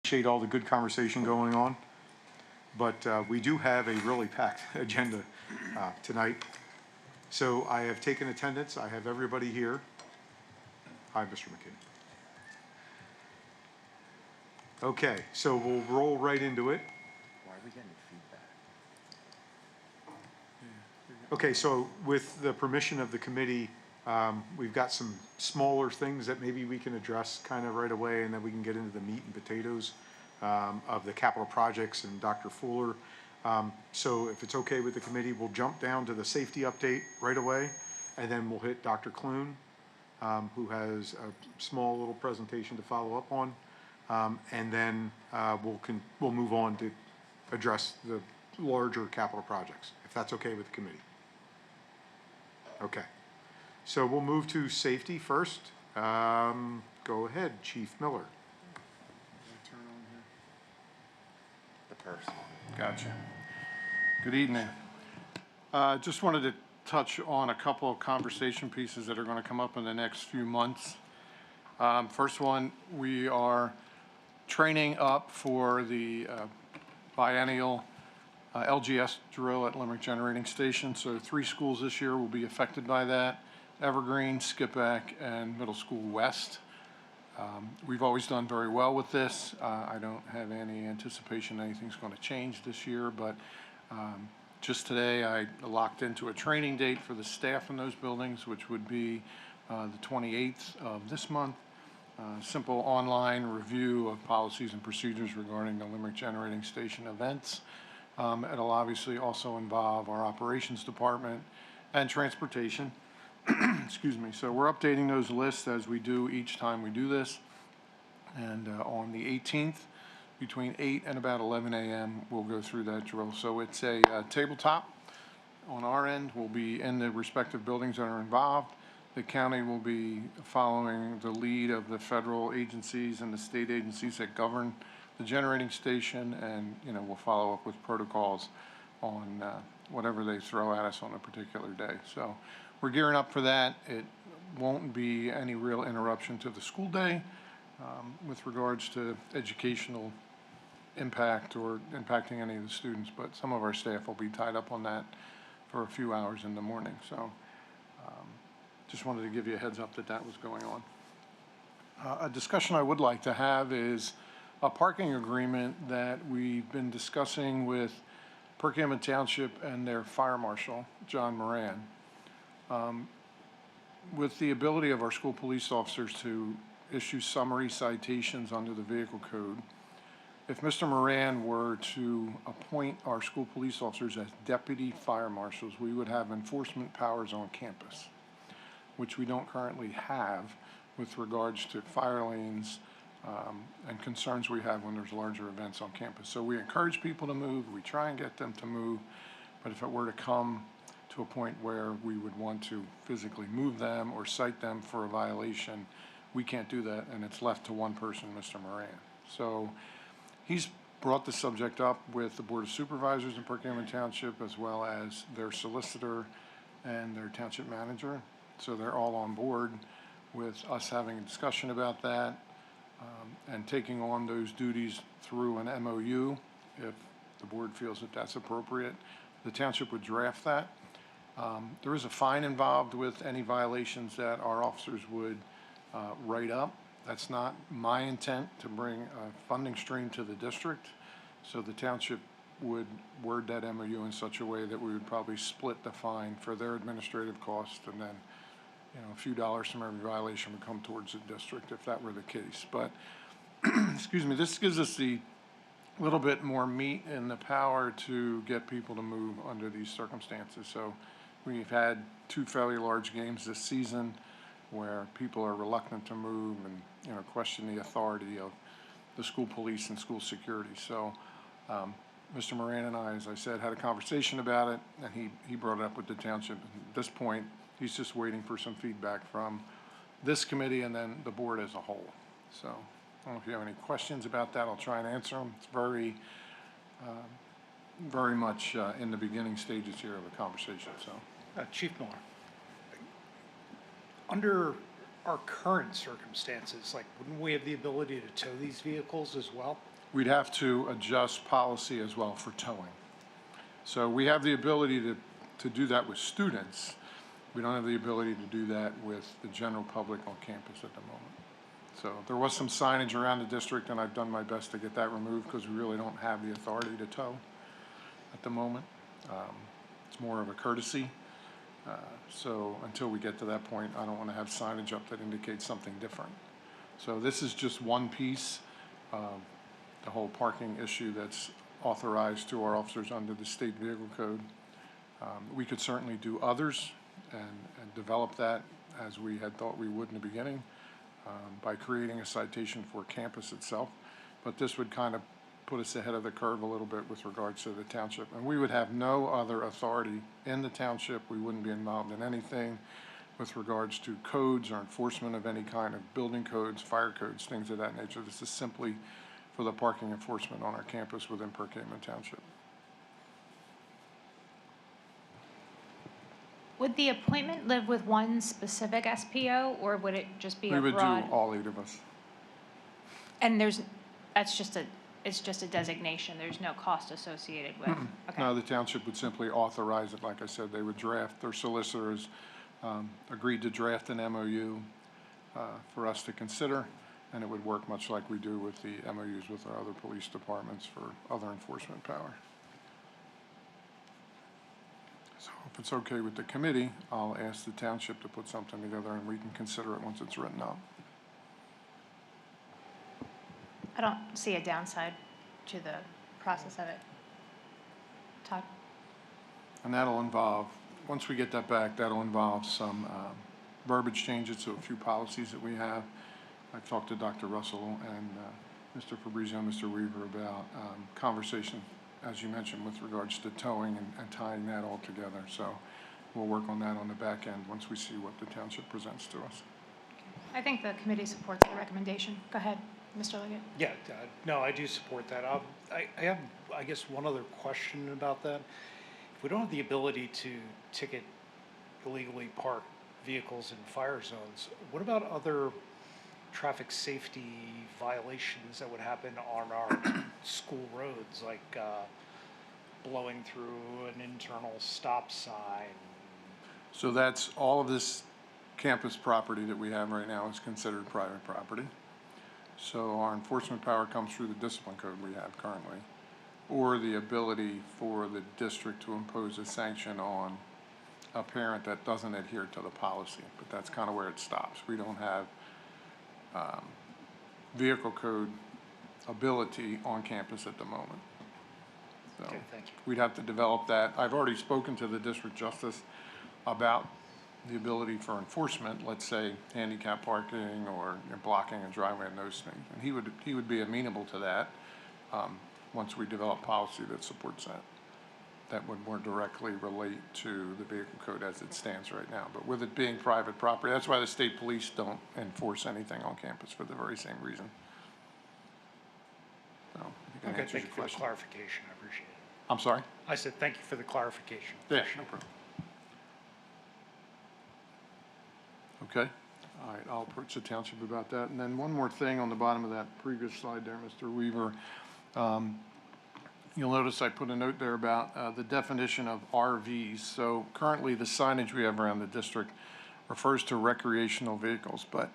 Appreciate all the good conversation going on, but we do have a really packed agenda tonight. So I have taken attendance. I have everybody here. Hi, Mr. McKinney. Okay, so we'll roll right into it. Why are we getting feedback? Okay, so with the permission of the committee, we've got some smaller things that maybe we can address kind of right away, and then we can get into the meat and potatoes of the capital projects and Dr. Fuller. So if it's okay with the committee, we'll jump down to the safety update right away, and then we'll hit Dr. Clune, who has a small little presentation to follow up on, and then we'll move on to address the larger capital projects, if that's okay with the committee. Okay, so we'll move to safety first. Go ahead, Chief Miller. Turn on here. The person. Gotcha. Good evening. Just wanted to touch on a couple of conversation pieces that are going to come up in the next few months. First one, we are training up for the biennial LGS drill at Limerick Generating Station. So 3 schools this year will be affected by that: Evergreen, Skippack, and Middle School West. We've always done very well with this. I don't have any anticipation anything's going to change this year, but just today I locked into a training date for the staff in those buildings, which would be the 28th of this month. Simple online review of policies and procedures regarding the Limerick Generating Station events. It'll obviously also involve our operations department and transportation. Excuse me. So we're updating those lists as we do each time we do this. And on the 18th, between 8 and about 11 a.m., we'll go through that drill. So it's a tabletop. On our end, we'll be in the respective buildings that are involved. The county will be following the lead of the federal agencies and the state agencies that govern the generating station, and we'll follow up with protocols on whatever they throw at us on a particular day. So we're gearing up for that. It won't be any real interruption to the school day with regards to educational impact or impacting any of the students, but some of our staff will be tied up on that for a few hours in the morning. So just wanted to give you a heads up that that was going on. A discussion I would like to have is a parking agreement that we've been discussing with Perkiomen Township and their fire marshal, John Moran. With the ability of our school police officers to issue summary citations under the vehicle code, if Mr. Moran were to appoint our school police officers as deputy fire marshals, we would have enforcement powers on campus, which we don't currently have with regards to fire lanes and concerns we have when there's larger events on campus. So we encourage people to move, we try and get them to move, but if it were to come to a point where we would want to physically move them or cite them for a violation, we can't do that, and it's left to one person, Mr. Moran. So he's brought the subject up with the Board of Supervisors in Perkiomen Township, as well as their solicitor and their township manager. So they're all on board with us having a discussion about that and taking on those duties through an MOU if the board feels that that's appropriate. The township would draft that. There is a fine involved with any violations that our officers would write up. That's not my intent to bring a funding stream to the district. So the township would word that MOU in such a way that we would probably split the fine for their administrative costs, and then a few dollars from every violation would come towards the district if that were the case. But excuse me, this gives us the little bit more meat and the power to get people to move under these circumstances. So we've had 2 fairly large games this season where people are reluctant to move and question the authority of the school police and school security. So Mr. Moran and I, as I said, had a conversation about it, and he brought it up with the township. At this point, he's just waiting for some feedback from this committee and then the board as a whole. So I don't know if you have any questions about that. I'll try and answer them. It's very much in the beginning stages here of the conversation. So, Chief Miller, under our current circumstances, wouldn't we have the ability to tow these vehicles as well? we'd have to adjust policy as well for towing. So we have the ability to do that with students. We don't have the ability to do that with the general public on campus at the moment. So there was some signage around the district, and I've done my best to get that removed because we really don't have the authority to tow at the moment. It's more of a courtesy. So until we get to that point, I don't want to have signage up that indicates something different. So this is just one piece of the whole parking issue that's authorized to our officers under the state vehicle code. We could certainly do others and develop that as we had thought we would in the beginning by creating a citation for campus itself. But this would kind of put us ahead of the curve a little bit with regards to the township. And we would have no other authority in the township. We wouldn't be involved in anything with regards to codes or enforcement of any kind of building codes, fire codes, things of that nature. This is simply for the parking enforcement on our campus within Perkamen Township. Would the appointment live with one specific SPO, or would it just be a We broad? would do all 8 of us. And it's just a designation, there's no cost associated with? Okay. No, the township would simply authorize it. Like I said, they would draft, their solicitors agreed to draft an MOU for us to consider, and it would work much like we do with the MOUs with our other police departments for other enforcement power. So if it's okay with the committee, I'll ask the township to put something together and we can consider it once it's written up. I don't see a downside to the process of it. Todd? And that'll involve, once we get that back, that'll involve some verbiage changes to a few policies that we have. I've talked to Dr. Russell and Mr. Fabrizio and Mr. Weaver about conversation, as you mentioned, with regards to towing and tying that all together. So we'll work on that on the back end once we see what the township presents to us. I think the committee supports the recommendation. Go ahead, Mr. Liggett. Yeah, no, I do support that. I have, I guess, one other question about that. If we don't have the ability to ticket illegally parked vehicles in fire zones, what about other traffic safety violations that would happen on our school roads, like blowing through an internal stop sign? So that's all of this campus property that we have right now is considered private property. So our enforcement power comes through the discipline code we have currently, or the ability for the district to impose a sanction on a parent that doesn't adhere to the policy, but that's kind of where it stops. We don't have vehicle code ability on campus at the moment. So Okay, thank you. we'd have to develop that. I've already spoken to the district justice about the ability for enforcement, let's say handicap parking or blocking a driveway and those things. And he would be amenable to that once we develop policy that supports that. That would more directly relate to the vehicle code as it stands right now. But with it being private property, that's why the state police don't enforce anything on campus for the very same reason. So, I think that Okay, answers thank your you for the question. clarification. I appreciate it. I'm sorry? I said thank you for the clarification. Yeah, no problem. Okay, all right, I'll approach the township about that. And then one more thing on the bottom of that previous slide there, Mr. Weaver. You'll notice I put a note there about the definition of RVs. So currently the signage we have around the district refers to recreational vehicles, but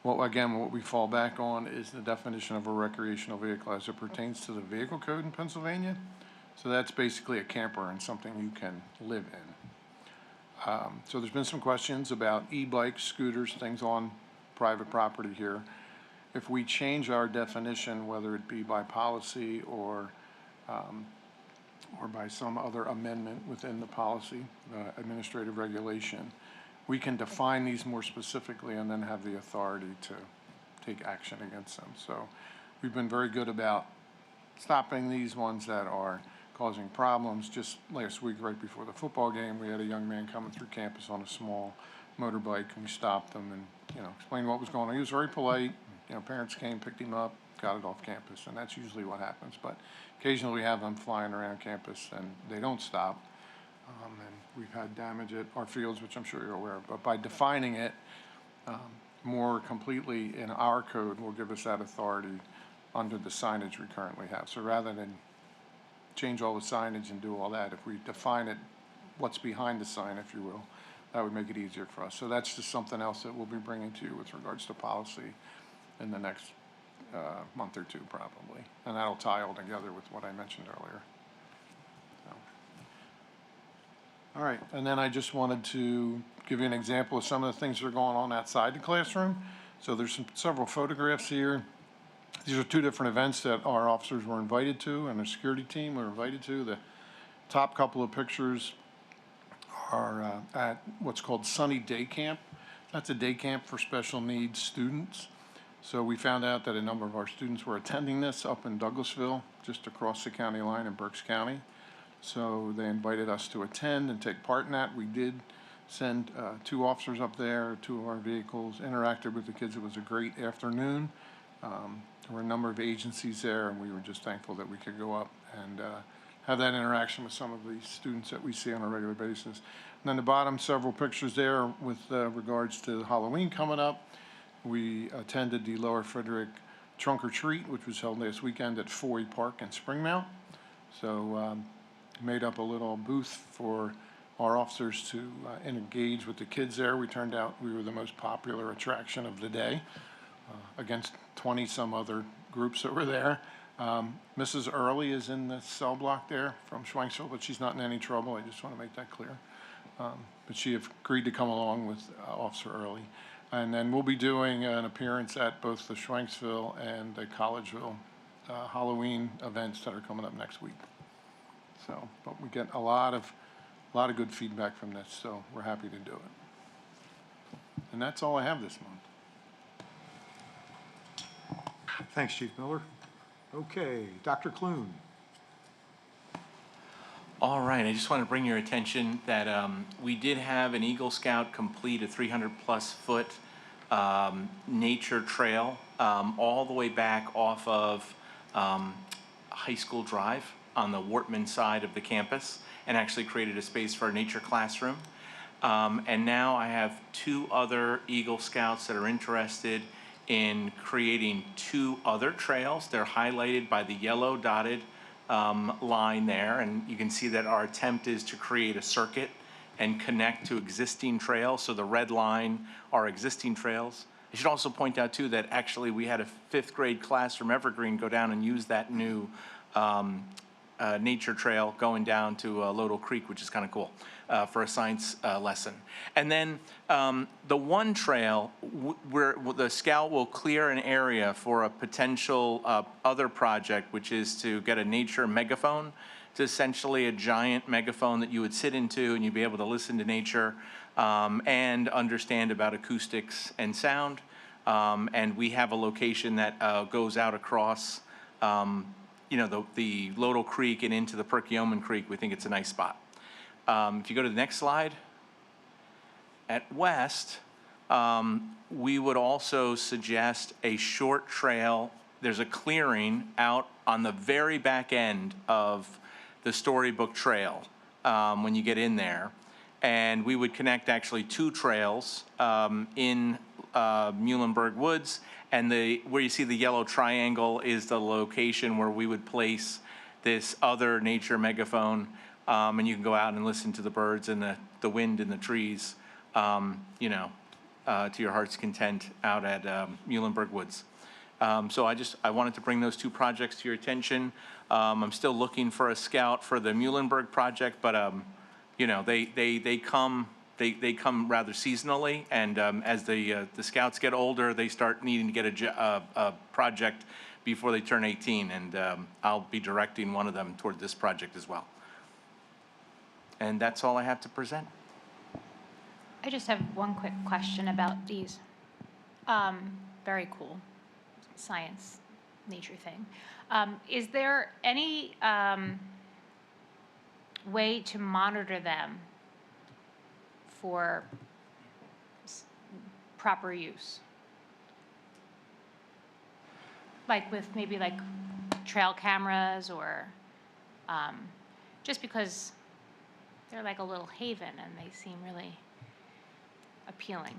what we fall back on is the definition of a recreational vehicle as it pertains to the vehicle code in Pennsylvania. So that's basically a camper and something you can live in. So there's been some questions about e-bikes, scooters, things on private property here. If we change our definition, whether it be by policy or by some other amendment within the policy, administrative regulation, we can define these more specifically and then have the authority to take action against them. So we've been very good about stopping these ones that are causing problems. Just last week, right before the football game, we had a young man coming through campus on a small motorbike, and we stopped him and, explained what was going on. He was very polite. Parents came, picked him up, got it off campus, and that's usually what happens. But occasionally we have them flying around campus and they don't stop. And we've had damage at our fields, which I'm sure you're aware of. But by defining it more completely in our code will give us that authority under the signage we currently have. So rather than change all the signage and do all that, if we define it, what's behind the sign, if you will, that would make it easier for us. So that's just something else that we'll be bringing to you with regards to policy in the next month or two, probably. And that'll tie all together with what I mentioned earlier. So. All right, and then I just wanted to give you an example of some of the things that are going on outside the classroom. So there's several photographs here. These are two different events that our officers were invited to and our security team were invited to. The top couple of pictures are at what's called Sunny Day Camp. That's a day camp for special needs students. So we found out that a number of our students were attending this up in Douglasville, just across the county line in Berks County. So they invited us to attend and take part in that. We did send 2 officers up there, 2 of our vehicles, interacted with the kids. It was a great afternoon. There were a number of agencies there, and we were just thankful that we could go up and have that interaction with some of the students that we see on a regular basis. And then the bottom, several pictures there with regards to Halloween coming up. We attended the Lower Frederick Trunk or Treat, which was held last weekend at Foy Park in Springmount. So made up a little booth for our officers to engage with the kids there. We turned out we were the most popular attraction of the day against 20 some other groups that were there. Mrs. Early is in the cell block there from Schwenksville, but she's not in any trouble. I just want to make that clear. But she agreed to come along with Officer Early. And then we'll be doing an appearance at both the Schwenksville and the Collegeville Halloween events that are coming up next week. So, but we get a lot of good feedback from this, so we're happy to do it. And that's all I have this month. Thanks, Chief Miller. Okay, Dr. Clune. All right, I just want to bring your attention that we did have an Eagle Scout complete a 300+ foot nature trail all the way back off of High School Drive on the Wortman side of the campus, and actually created a space for a nature classroom. And now I have 2 other Eagle Scouts that are interested in creating 2 other trails. They're highlighted by the yellow dotted line there, and you can see that our attempt is to create a circuit and connect to existing trails. So the red line are existing trails. I should also point out too that actually we had a 5th grade class from Evergreen go down and use that new nature trail going down to Lodell Creek, which is kind of cool for a science lesson. And then the one trail where the scout will clear an area for a potential other project, which is to get a nature megaphone. It's essentially a giant megaphone that you would sit into and you'd be able to listen to nature and understand about acoustics and sound. And we have a location that goes out across you know, the Lodell Creek and into the Perkiomen Creek. We think it's a nice spot. If you go to the next slide, at West, we would also suggest a short trail. There's a clearing out on the very back end of the Storybook Trail when you get in there. And we would connect actually 2 trails in Muhlenberg Woods. And where you see the yellow triangle is the location where we would place this other nature megaphone. And you can go out and listen to the birds and the wind in the trees, you know, to your heart's content out at Muhlenberg Woods. So I wanted to bring those 2 projects to your attention. I'm still looking for a scout for the Muhlenberg project, but you know, they come rather seasonally, and as the scouts get older, they start needing to get a project before they turn 18, and I'll be directing one of them toward this project as well. And that's all I have to present. I just have one quick question about these. Very cool science, nature thing. Is there any way to monitor them for proper use? Like with maybe like trail cameras or just because they're like a little haven and they seem really appealing.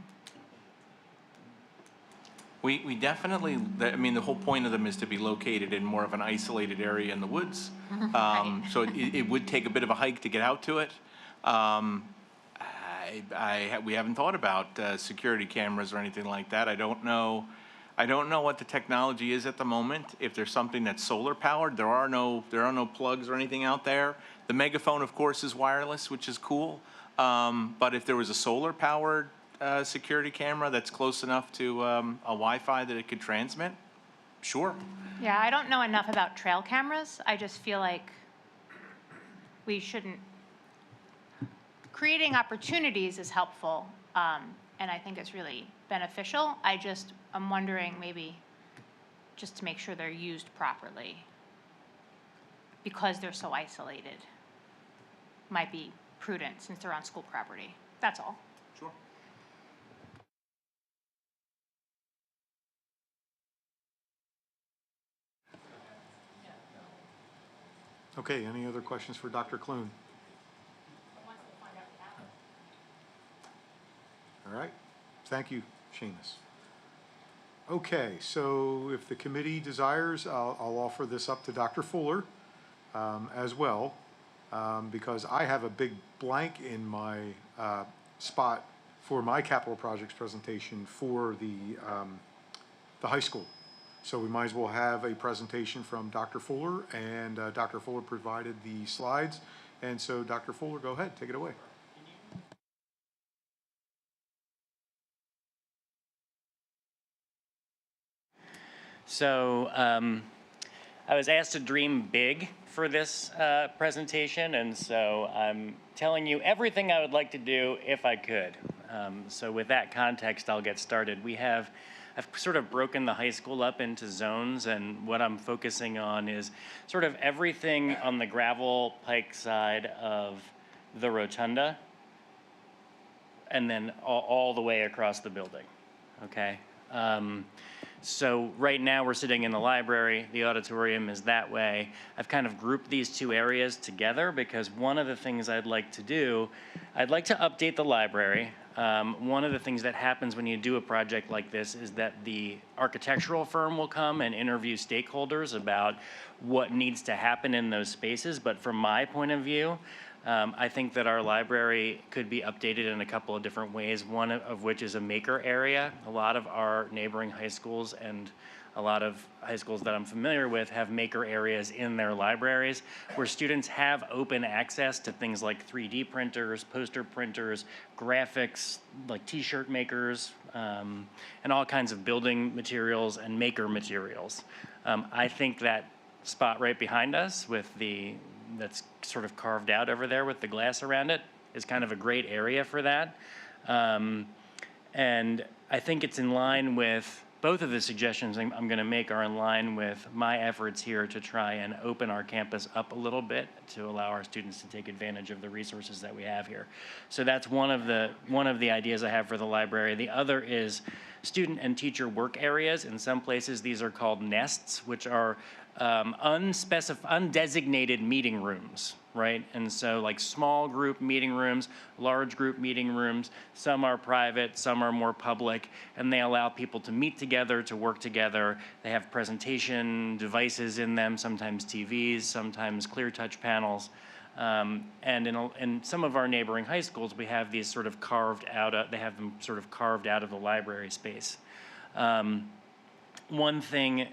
We definitely, I mean, the whole point of them is to be located in more of an isolated area in the woods. So it would take a bit of a hike to get out to it. We haven't thought about security cameras or anything like that. I don't know what the technology is at the moment. If there's something that's solar powered, there are no plugs or anything out there. The megaphone, of course, is wireless, which is cool. But if there was a solar powered security camera that's close enough to a Wi-Fi that it could transmit, sure. Yeah, I don't know enough about trail cameras. I just feel like we shouldn't. Creating opportunities is helpful, and I think it's really beneficial. I'm wondering maybe just to make sure they're used properly because they're so isolated. Might be prudent since they're on school property. That's all. Sure. Okay, any other questions for Dr. Clune? All right, thank you, Seamus. Okay, so if the committee desires, I'll offer this up to Dr. Fuller as well, because I have a big blank in my spot for my capital projects presentation for the high school. So we might as well have a presentation from Dr. Fuller, and Dr. Fuller provided the slides. And so Dr. Fuller, go ahead, take it away. So I was asked to dream big for this presentation, and so I'm telling you everything I would like to do if I could. So with that context, I'll get started. I've sort of broken the high school up into zones, and what I'm focusing on is sort of everything on the gravel pike side of the rotunda, and then all the way across the building, okay? So right now we're sitting in the library, the auditorium is that way. I've kind of grouped these two areas together because one of the things I'd like to do, I'd like to update the library. One of the things that happens when you do a project like this is that the architectural firm will come and interview stakeholders about what needs to happen in those spaces. But from my point of view, I think that our library could be updated in a couple of different ways, one of which is a maker area. A lot of our neighboring high schools and a lot of high schools that I'm familiar with have maker areas in their libraries where students have open access to things like 3D printers, poster printers, graphics, like t-shirt makers, and all kinds of building materials and maker materials. I think that spot right behind us with that's sort of carved out over there with the glass around it is kind of a great area for that. And I think it's in line with both of the suggestions I'm going to make are in line with my efforts here to try and open our campus up a little bit to allow our students to take advantage of the resources that we have here. So that's one of the ideas I have for the library. The other is student and teacher work areas. In some places, these are called nests, which are undesignated meeting rooms, right? And so like small group meeting rooms, large group meeting rooms, some are private, some are more public, and they allow people to meet together, to work together. They have presentation devices in them, sometimes TVs, sometimes clear touch panels. And in some of our neighboring high schools, we have these sort of carved out, they have them sort of carved out of the library space. One thing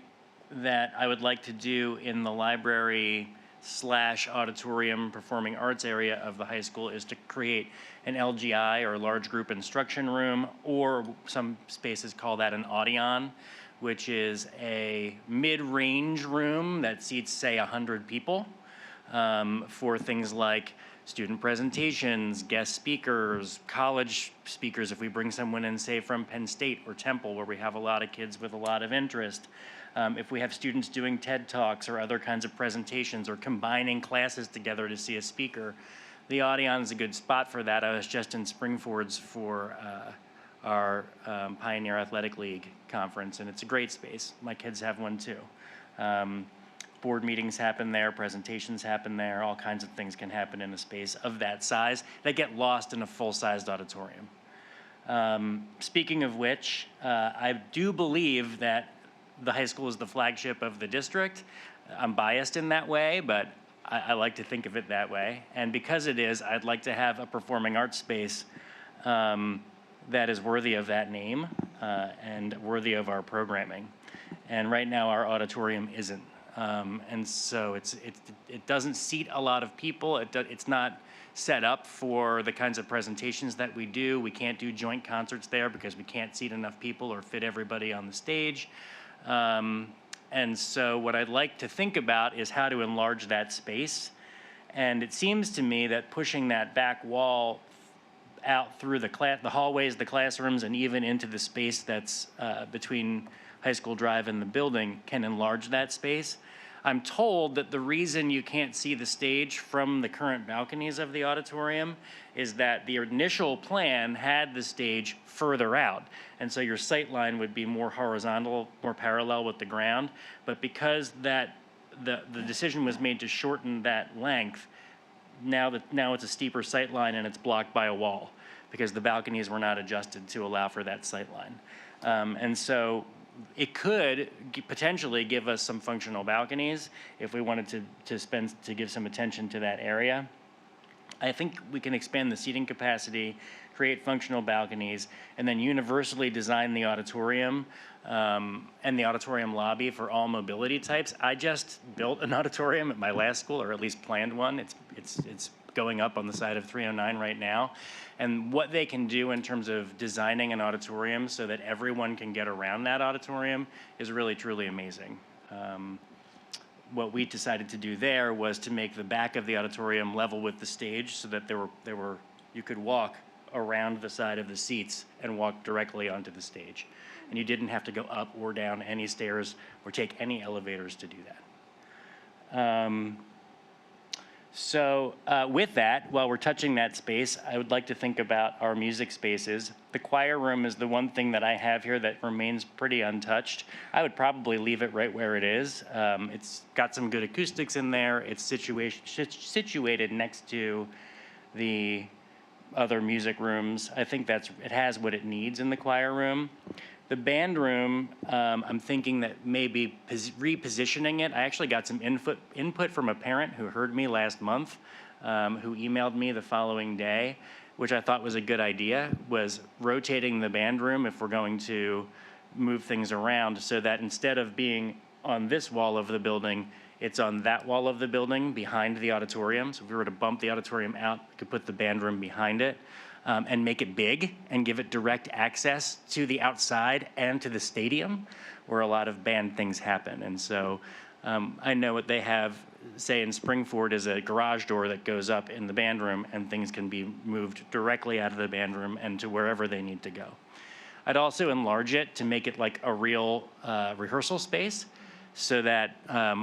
that I would like to do in the library / auditorium performing arts area of the high school is to create an LGI or large group instruction room, or some spaces call that an audion, which is a mid-range room that seats, say, 100 people for things like student presentations, guest speakers, college speakers, if we bring someone in, say, from Penn State or Temple, where we have a lot of kids with a lot of interest. If we have students doing TED Talks or other kinds of presentations or combining classes together to see a speaker, the Audion is a good spot for that. I was just in Springfords for our Pioneer Athletic League conference, and it's a great space. My kids have one too. Board meetings happen there, presentations happen there, all kinds of things can happen in a space of that size that get lost in a full-sized auditorium. Speaking of which, I do believe that the high school is the flagship of the district. I'm biased in that way, but I like to think of it that way. And because it is, I'd like to have a performing arts space that is worthy of that name and worthy of our programming. And right now, our auditorium isn't. And so it doesn't seat a lot of people. It's not set up for the kinds of presentations that we do. We can't do joint concerts there because we can't seat enough people or fit everybody on the stage. And so what I'd like to think about is how to enlarge that space. And it seems to me that pushing that back wall out through the hallways, the classrooms, and even into the space that's between High School Drive and the building can enlarge that space. I'm told that the reason you can't see the stage from the current balconies of the auditorium is that the initial plan had the stage further out. And so your sight line would be more horizontal, more parallel with the ground. But because the decision was made to shorten that length, now it's a steeper sight line and it's blocked by a wall because the balconies were not adjusted to allow for that sight line. And so it could potentially give us some functional balconies if we wanted to give some attention to that area. I think we can expand the seating capacity, create functional balconies, and then universally design the auditorium and the auditorium lobby for all mobility types. I just built an auditorium at my last school, or at least planned one. It's going up on the side of 309 right now. And what they can do in terms of designing an auditorium so that everyone can get around that auditorium is really, truly amazing. What we decided to do there was to make the back of the auditorium level with the stage so that you could walk around the side of the seats and walk directly onto the stage. And you didn't have to go up or down any stairs or take any elevators to do that. So with that, while we're touching that space, I would like to think about our music spaces. The choir room is the one thing that I have here that remains pretty untouched. I would probably leave it right where it is. It's got some good acoustics in there. It's situated next to the other music rooms. I think it has what it needs in the choir room. The band room, I'm thinking that maybe repositioning it. I actually got some input from a parent who heard me last month, who emailed me the following day, which I thought was a good idea, was rotating the band room if we're going to move things around so that instead of being on this wall of the building, it's on that wall of the building behind the auditorium. So if we were to bump the auditorium out, we could put the band room behind it. And make it big and give it direct access to the outside and to the stadium where a lot of band things happen. And so I know what they have, say in Springford, is a garage door that goes up in the band room and things can be moved directly out of the band room and to wherever they need to go. I'd also enlarge it to make it like a real rehearsal space so that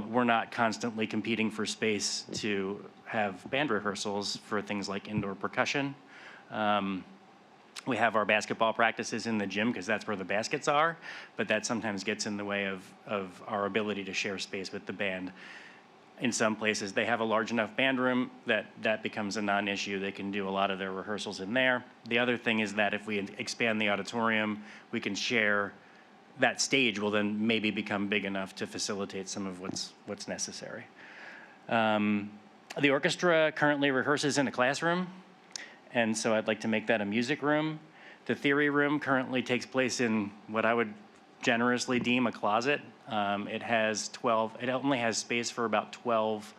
we're not constantly competing for space to have band rehearsals for things like indoor percussion. We have our basketball practices in the gym because that's where the baskets are, but that sometimes gets in the way of our ability to share space with the band. In some places, they have a large enough band room that becomes a non-issue. They can do a lot of their rehearsals in there. The other thing is that if we expand the auditorium, we can share that stage will then maybe become big enough to facilitate some of what's necessary. The orchestra currently rehearses in a classroom. And so I'd like to make that a music room. The theory room currently takes place in what I would generously deem a closet. It only has space for about 12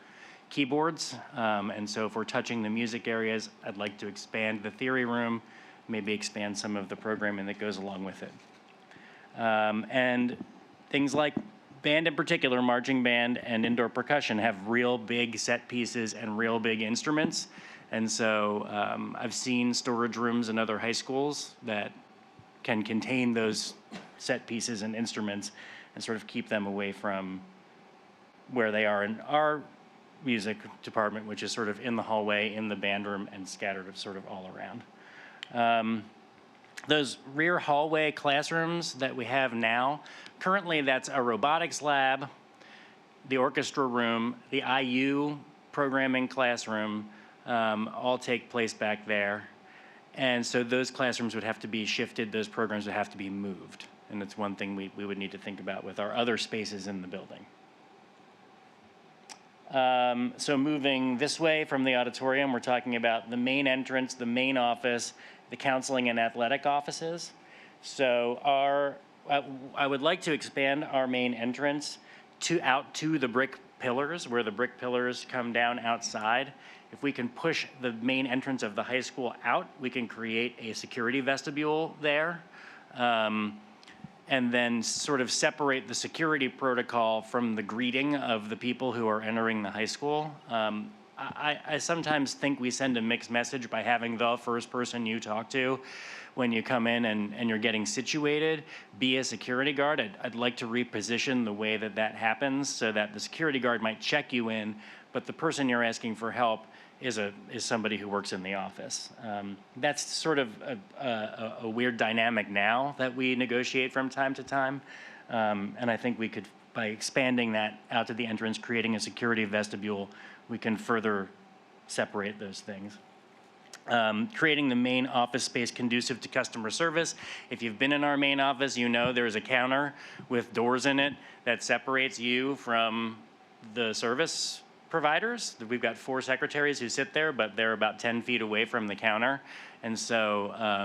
keyboards. And so if we're touching the music areas, I'd like to expand the theory room, maybe expand some of the programming that goes along with it. And things like band in particular, marching band and indoor percussion have real big set pieces and real big instruments. And so I've seen storage rooms in other high schools that can contain those set pieces and instruments and sort of keep them away from where they are in our music department, which is sort of in the hallway, in the band room, and scattered sort of all around. Those rear hallway classrooms that we have now, currently that's a robotics lab, the orchestra room, the IU programming classroom, all take place back there. And so those classrooms would have to be shifted, those programs would have to be moved. And that's one thing we would need to think about with our other spaces in the building. So moving this way from the auditorium, we're talking about the main entrance, the main office, the counseling and athletic offices. So I would like to expand our main entrance out to the brick pillars, where the brick pillars come down outside. If we can push the main entrance of the high school out, we can create a security vestibule there. And then sort of separate the security protocol from the greeting of the people who are entering the high school. I sometimes think we send a mixed message by having the first person you talk to when you come in and you're getting situated be a security guard. I'd like to reposition the way that happens so that the security guard might check you in, but the person you're asking for help is somebody who works in the office. That's sort of a weird dynamic now that we negotiate from time to time. And I think we could, by expanding that out to the entrance, creating a security vestibule, we can further separate those things. Creating the main office space conducive to customer service. If you've been in our main office, you know there's a counter with doors in it that separates you from the service providers. We've got 4 secretaries who sit there, but they're about 10 feet away from the counter. And so,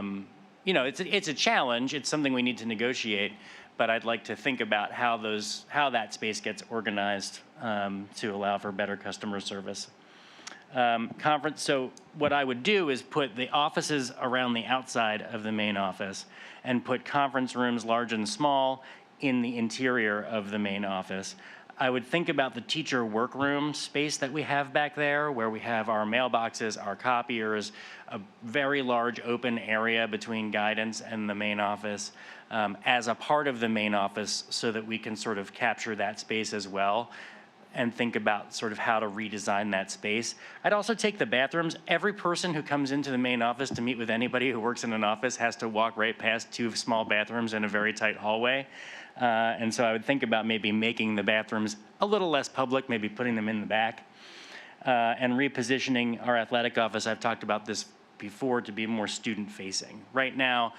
you know, it's a challenge. It's something we need to negotiate, but I'd like to think about how that space gets organized to allow for better customer service. So what I would do is put the offices around the outside of the main office and put conference rooms, large and small, in the interior of the main office. I would think about the teacher workroom space that we have back there, where we have our mailboxes, our copiers, a very large open area between guidance and the main office, as a part of the main office, so that we can sort of capture that space as well and think about sort of how to redesign that space. I'd also take the bathrooms. Every person who comes into the main office to meet with anybody who works in an office has to walk right past 2 small bathrooms in a very tight hallway. And so I would think about maybe making the bathrooms a little less public, maybe putting them in the back, and repositioning our athletic office. I've talked about this before, to be more student-facing. Right now,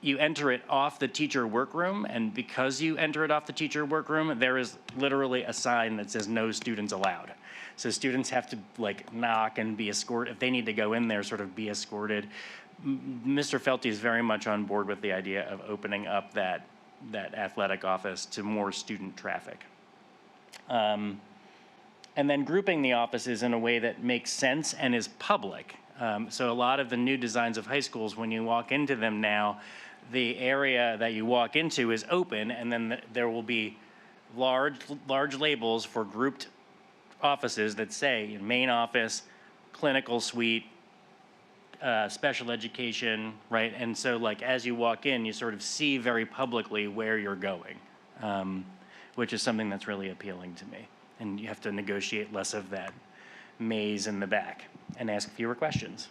you enter it off the teacher workroom, and because you enter it off the teacher workroom, there is literally a sign that says no students allowed. So students have to like knock and be escorted. If they need to go in there, sort of be escorted. Mr. Felty is very much on board with the idea of opening up that athletic office to more student traffic. And then grouping the offices in a way that makes sense and is public. So a lot of the new designs of high schools, when you walk into them now, the area that you walk into is open, and then there will be large labels for grouped offices that say main office, clinical suite, special education, right? And so like as you walk in, you sort of see very publicly where you're going, which is something that's really appealing to me. And you have to negotiate less of that maze in the back and ask fewer questions.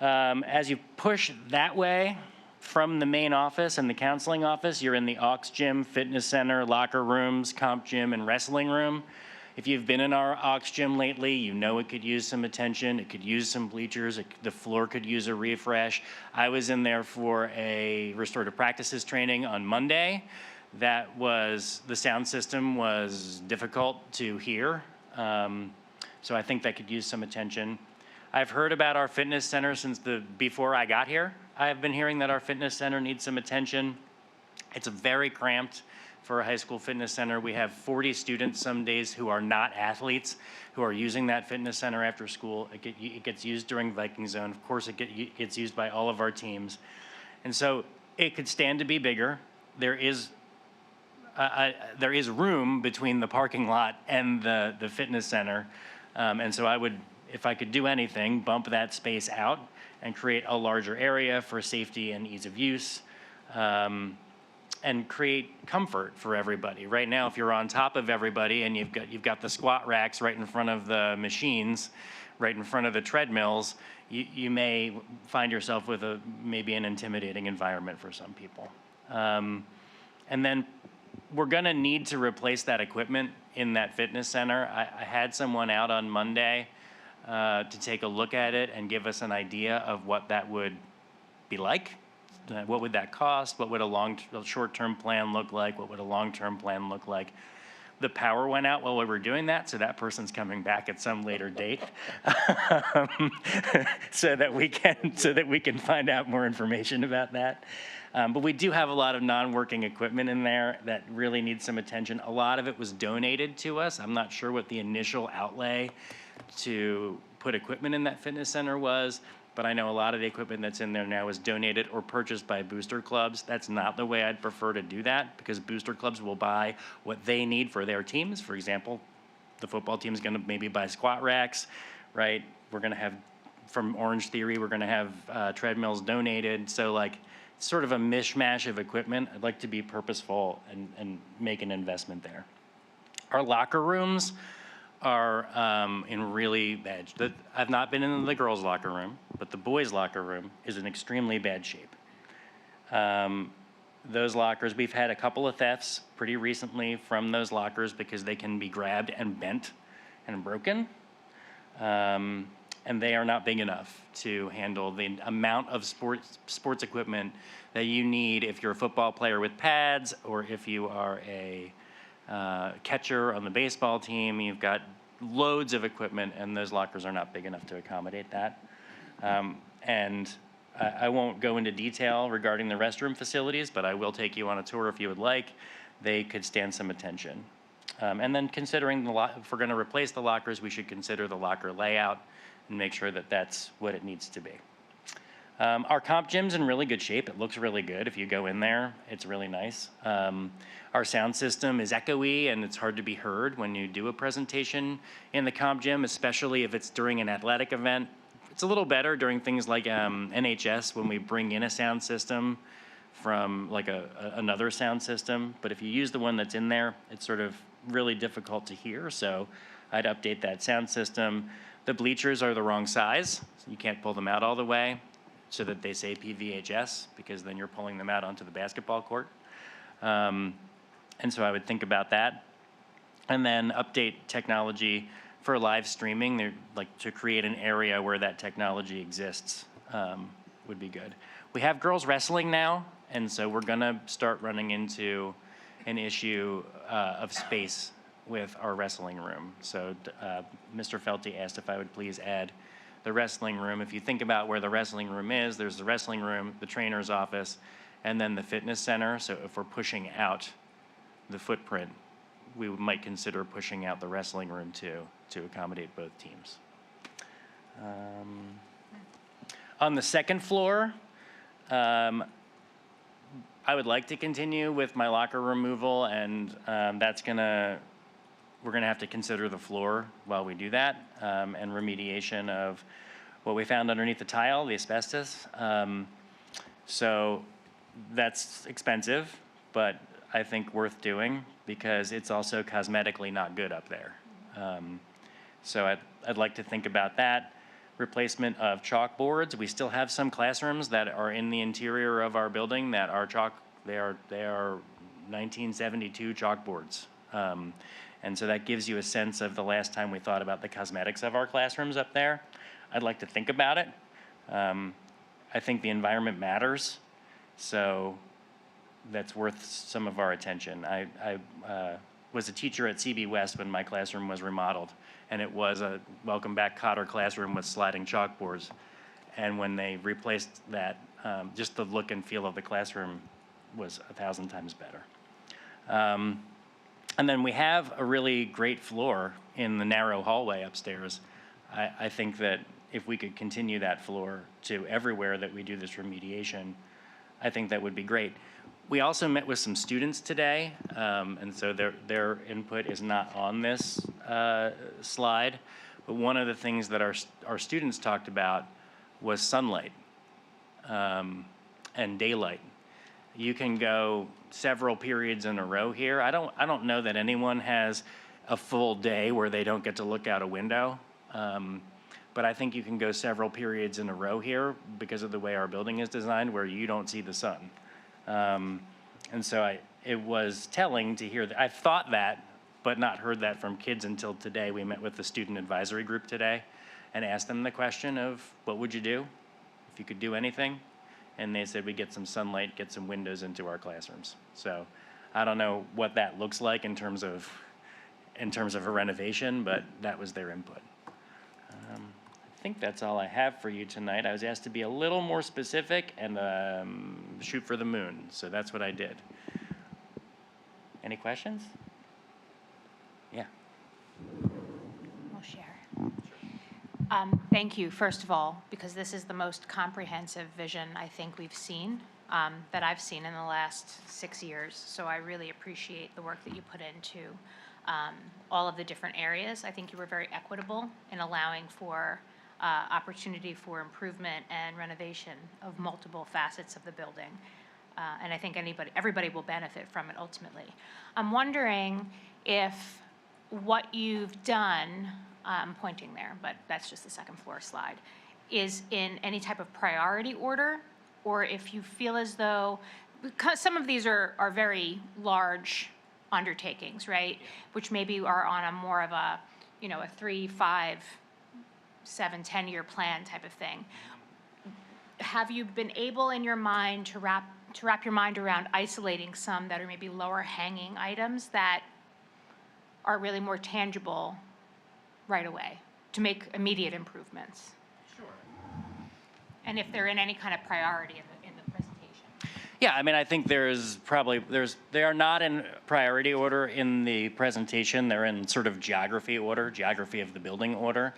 As you push that way from the main office and the counseling office, you're in the aux gym, fitness center, locker rooms, comp gym, and wrestling room. If you've been in our aux gym lately, you know it could use some attention. It could use some bleachers. The floor could use a refresh. I was in there for a restorative practices training on Monday. The sound system was difficult to hear. So I think that could use some attention. I've heard about our fitness center before I got here. I've been hearing that our fitness center needs some attention. It's very cramped for a high school fitness center. We have 40 students some days who are not athletes who are using that fitness center after school. It gets used during Viking Zone. Of course, it gets used by all of our teams. And so it could stand to be bigger. There is room between the parking lot and the fitness center. And so I would, if I could do anything, bump that space out and create a larger area for safety and ease of use, and create comfort for everybody. Right now, if you're on top of everybody and you've got the squat racks right in front of the machines, right in front of the treadmills, you may find yourself with maybe an intimidating environment for some people. And then we're gonna need to replace that equipment in that fitness center. I had someone out on Monday to take a look at it and give us an idea of what that would be like. What would that cost? What would a short-term plan look like? What would a long-term plan look like? The power went out while we were doing that, so that person's coming back at some later date, so that we can find out more information about that. But we do have a lot of non-working equipment in there that really needs some attention. A lot of it was donated to us. I'm not sure what the initial outlay to put equipment in that fitness center was, but I know a lot of the equipment that's in there now is donated or purchased by booster clubs. That's not the way I'd prefer to do that, because booster clubs will buy what they need for their teams. For example, the football team's gonna maybe buy squat racks, right? We're gonna have, from Orange Theory, we're gonna have treadmills donated. So like, sort of a mishmash of equipment. I'd like to be purposeful and make an investment there. Our locker rooms are in really bad. I've not been in the girls' locker room, but the boys' locker room is in extremely bad shape. Those lockers, we've had a couple of thefts pretty recently from those lockers because they can be grabbed and bent and broken. And they are not big enough to handle the amount of sports equipment that you need if you're a football player with pads, or if you are a catcher on the baseball team. You've got loads of equipment, and those lockers are not big enough to accommodate that. And I won't go into detail regarding the restroom facilities, but I will take you on a tour if you would like. They could stand some attention. And then considering if we're going to replace the lockers, we should consider the locker layout and make sure that that's what it needs to be. Our comp gym's in really good shape. It looks really good. If you go in there, it's really nice. Our sound system is echoey, and it's hard to be heard when you do a presentation in the comp gym, especially if it's during an athletic event. It's a little better during things like NHS, when we bring in a sound system from like another sound system. But if you use the one that's in there, it's sort of really difficult to hear. So I'd update that sound system. The bleachers are the wrong size. So you can't pull them out all the way so that they say PVHS, because then you're pulling them out onto the basketball court. And so I would think about that. And then update technology for live streaming. Like to create an area where that technology exists would be good. We have girls wrestling now, and so we're gonna start running into an issue of space with our wrestling room. So Mr. Felty asked if I would please add the wrestling room. If you think about where the wrestling room is, there's the wrestling room, the trainer's office, and then the fitness center. So if we're pushing out the footprint, we might consider pushing out the wrestling room too, to accommodate both teams. On the second floor, I would like to continue with my locker removal, and we're gonna have to consider the floor while we do that, and remediation of what we found underneath the tile, the asbestos. So that's expensive, but I think worth doing, because it's also cosmetically not good up there. So I'd like to think about that. Replacement of chalkboards. We still have some classrooms that are in the interior of our building that are they are 1972 chalkboards. And so that gives you a sense of the last time we thought about the cosmetics of our classrooms up there. I'd like to think about it. I think the environment matters, so that's worth some of our attention. I was a teacher at CB West when my classroom was remodeled, and it was a welcome back Cotter classroom with sliding chalkboards. And when they replaced that, just the look and feel of the classroom was 1,000 times better. And then we have a really great floor in the narrow hallway upstairs. I think that if we could continue that floor to everywhere that we do this remediation, I think that would be great. We also met with some students today, and so their input is not on this slide, but one of the things that our students talked about was sunlight and daylight. You can go several periods in a row here. I don't know that anyone has a full day where they don't get to look out a window, but I think you can go several periods in a row here because of the way our building is designed, where you don't see the sun. And so it was telling to hear that. I've thought that, but not heard that from kids until today. We met with the student advisory group today, and asked them the question of, what would you do if you could do anything? And they said, we get some sunlight, get some windows into our classrooms. So I don't know what that looks like in terms of a renovation, but that was their input. I think that's all I have for you tonight. I was asked to be a little more specific and shoot for the moon, so that's what I did. Any questions? Yeah. We'll share. Thank you, first of all, because this is the most comprehensive vision I think we've seen, that I've seen in the last 6 years. So I really appreciate the work that you put into all of the different areas. I think you were very equitable in allowing for opportunity for improvement and renovation of multiple facets of the building. And I think everybody will benefit from it ultimately. I'm wondering if what you've done, I'm pointing there, but that's just the second floor slide, is in any type of priority order, or if you feel as though, because some of these are very large undertakings, right? Which maybe are on a more of a, a 3, 5, 7, 10-year plan type of thing. Have you been able in your mind to wrap your mind around isolating some that are maybe lower hanging items that are really more tangible right away to make immediate improvements? Sure. And if they're in any kind of priority in the presentation? Yeah, I mean, I think they are not in priority order in the presentation. They're in sort of geography order, geography of the building order.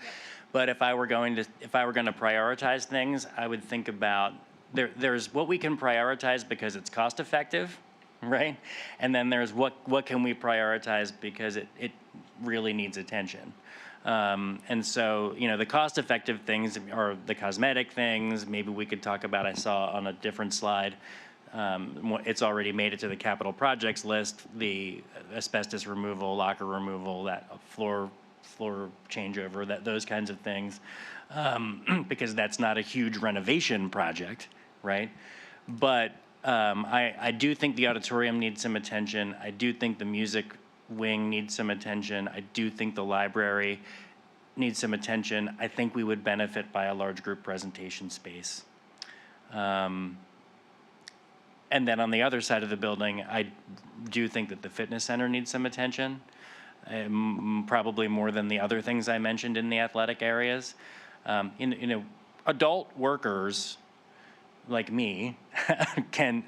But if I were going to prioritize things, I would think about there's what we can prioritize because it's cost effective, right? And then there's what can we prioritize because it really needs attention. And so, the cost effective things are the cosmetic things. Maybe we could talk about, I saw on a different slide, it's already made it to the capital projects list, the asbestos removal, locker removal, that floor changeover, those kinds of things, because that's not a huge renovation project, right? But I do think the auditorium needs some attention. I do think the music wing needs some attention. I do think the library needs some attention. I think we would benefit by a large group presentation space. And then on the other side of the building, I do think that the fitness center needs some attention. Probably more than the other things I mentioned in the athletic areas. Adult workers like me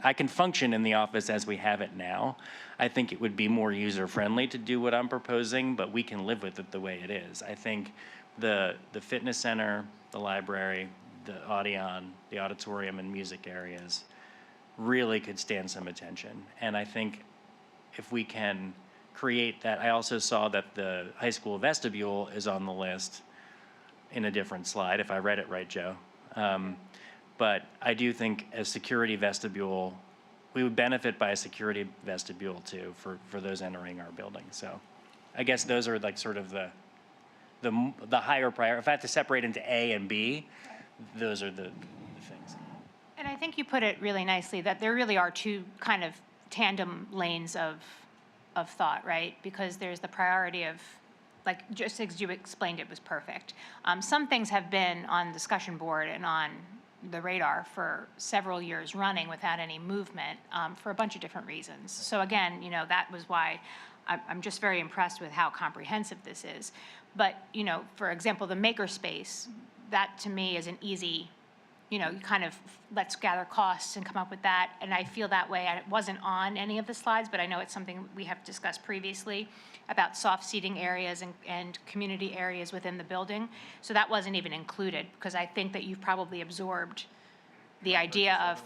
I can function in the office as we have it now. I think it would be more user friendly to do what I'm proposing, but we can live with it the way it is. I think the fitness center, the library, the Audion, the auditorium and music areas really could stand some attention. And I think if we can create that. I also saw that the high school vestibule is on the list in a different slide, if I read it right, Joe. But I do think a security vestibule, we would benefit by a security vestibule too for those entering our building. So I guess those are like sort of the higher priority. If I have to separate into A and B, those are the things. And I think you put it really nicely that there really are two kind of tandem lanes of thought, right? Because there's the priority of, like, just as you explained, it was perfect. Some things have been on discussion board and on the radar for several years running without any movement for a bunch of different reasons. So again, that was why I'm just very impressed with how comprehensive this is. But, for example, the makerspace, that to me is an easy, you kind of let's gather costs and come up with that. And I feel that way. It wasn't on any of the slides, but I know it's something we have discussed previously about soft seating areas and community areas within the building. So that wasn't even included because I think that you've probably absorbed the idea of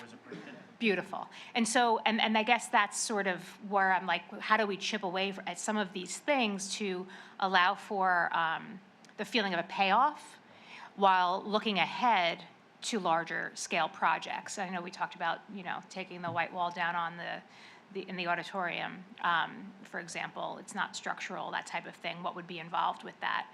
beautiful. And so, and I guess that's sort of where I'm like, how do we chip away at some of these things to allow for the feeling of a payoff while looking ahead to larger scale projects. I know we talked about, taking the white wall down on in the auditorium, for example. It's not structural, that type of thing. What would be involved with that?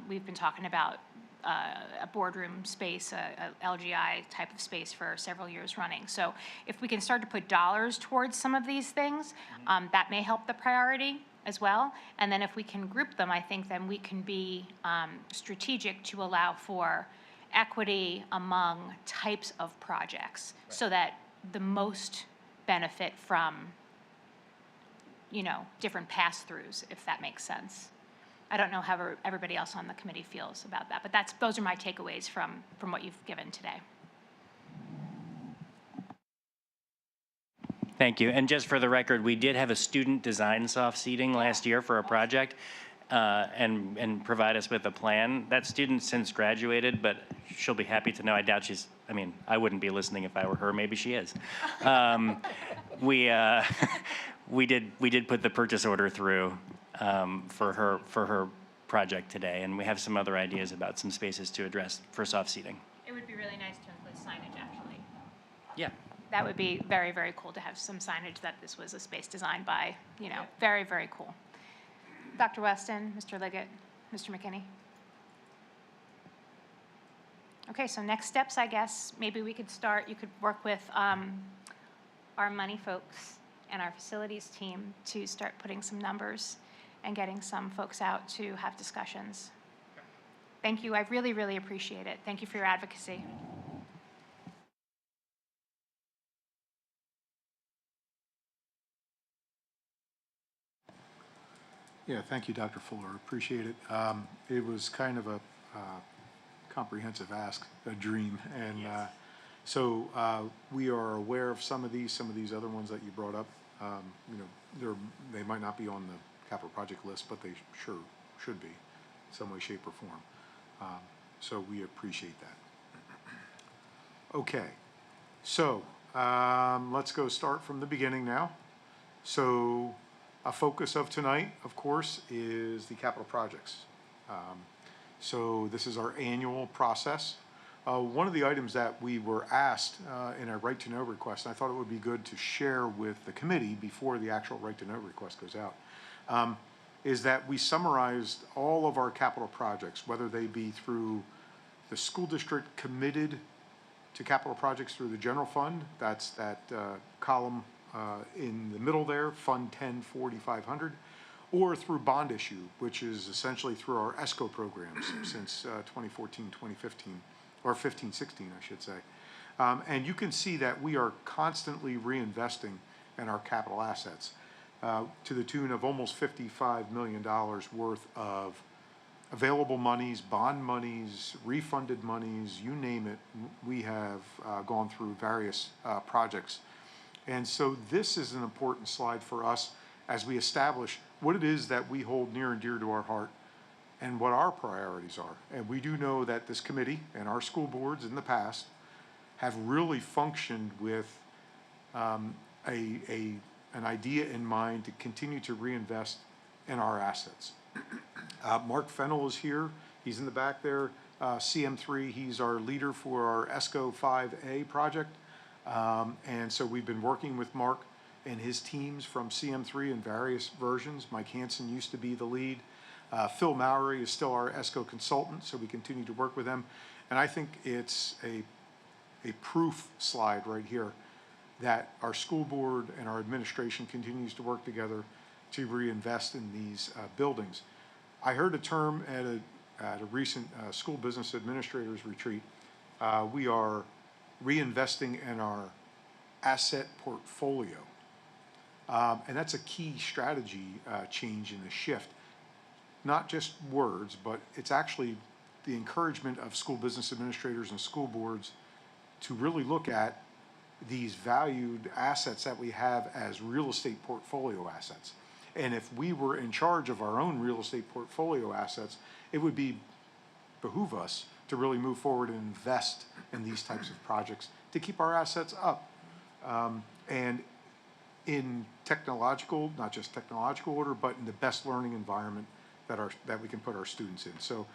We've been talking about a boardroom space, a LGI type of space for several years running. So if we can start to put dollars towards some of these things, that may help the priority as well. And then if we can group them, I think then we can be strategic to allow for equity among types of projects so that the most benefit from, different pass-throughs, if that makes sense. I don't know how everybody else on the committee feels about that, but those are my takeaways from what you've given today. Thank you. And just for the record, we did have a student design soft seating last year for a project and provide us with a plan. That student since graduated, but she'll be happy to know. I doubt I wouldn't be listening if I were her. Maybe she is. We did put the purchase order through for her project today, and we have some other ideas about some spaces to address for soft seating. It would be really nice to include signage, actually. Yeah. That would be very, very cool to have some signage that this was a space designed by, very, very cool. Dr. Weston, Mr. Liggett, Mr. McKinney. Okay, so next steps, I guess, maybe we could start, you could work with our money folks and our facilities team to start putting some numbers and getting some folks out to have discussions. Thank you, I really, really appreciate it. Thank you for your advocacy. Yeah, thank you, Dr. Fuller. Appreciate it. It was kind of a comprehensive ask, a dream, and so we are aware of some of these other ones that you brought up. They might not be on the capital project list, but they sure should be, some way, shape, or form. So we appreciate that. Okay, so let's go start from the beginning now. So a focus of tonight, of course, is the capital projects. So this is our annual process. One of the items that we were asked in our right to know request, and I thought it would be good to share with the committee before the actual right to know request goes out, is that we summarized all of our capital projects, whether they be through the school district committed to capital projects through the general fund, that's that column in the middle there, Fund 10-4500, or through bond issue, which is essentially through our ESCO programs since 2014, 2015, or 15-16, I should say. And you can see that we are constantly reinvesting in our capital assets to the tune of almost $55 million worth of available monies, bond monies, refunded monies, you name it. We have gone through various projects. And so this is an important slide for us as we establish what it is that we hold near and dear to our heart and what our priorities are. And we do know that this committee and our school boards in the past have really functioned with an idea in mind to continue to reinvest in our assets. Mark Fennell is here. He's in the back there. CM3, he's our leader for our ESCO 5A project. And so we've been working with Mark and his teams from CM3 in various versions. Mike Hansen used to be the lead. Phil Mowry is still our ESCO consultant, so we continue to work with them. And I think it's a proof slide right here that our school board and our administration continues to work together to reinvest in these buildings. I heard a term at a recent school business administrators retreat. We are reinvesting in our asset portfolio. And that's a key strategy change in the shift. Not just words, but it's actually the encouragement of school business administrators and school boards to really look at these valued assets that we have as real estate portfolio assets. And if we were in charge of our own real estate portfolio assets, it would behoove us to really move forward and invest in these types of projects to keep our assets up. And in technological, not just technological order, but in the best learning environment that we can put our students in. So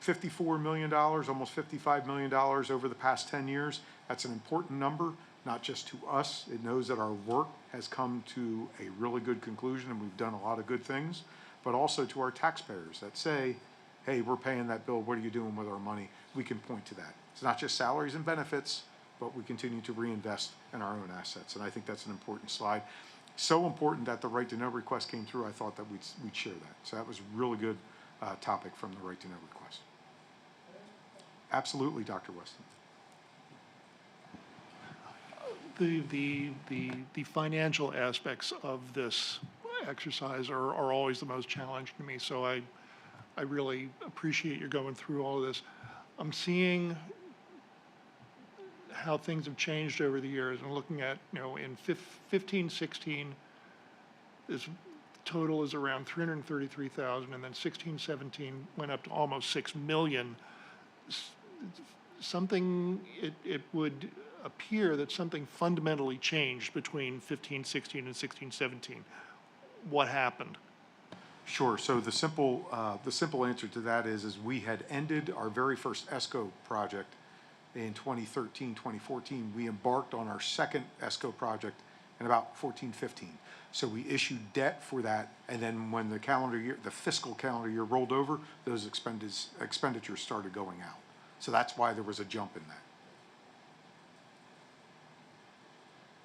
$54 million, almost $55 million over the past 10 years. That's an important number, not just to us. It knows that our work has come to a really good conclusion and we've done a lot of good things, but also to our taxpayers that say, hey, we're paying that bill, what are you doing with our money? We can point to that. It's not just salaries and benefits, but we continue to reinvest in our own assets. And I think that's an important slide. so important that the right to know request came through, I thought that we'd share that. So that was a really good topic from the right to know request. Absolutely, Dr. Weston. The financial aspects of this exercise are always the most challenging to me, so I really appreciate you going through all of this. I'm seeing how things have changed over the years and looking at, in 15, 16, this total is around 333,000, and then 16, 17 went up to almost 6 million. It would appear that something fundamentally changed between 15, 16, and 16, 17. What happened? Sure. So the simple answer to that is we had ended our very first ESCO project in 2013, 2014. We embarked on our second ESCO project in about 14, 15. So we issued debt for that, and then when the fiscal calendar year rolled over, those expenditures started going out. So that's why there was a jump in that.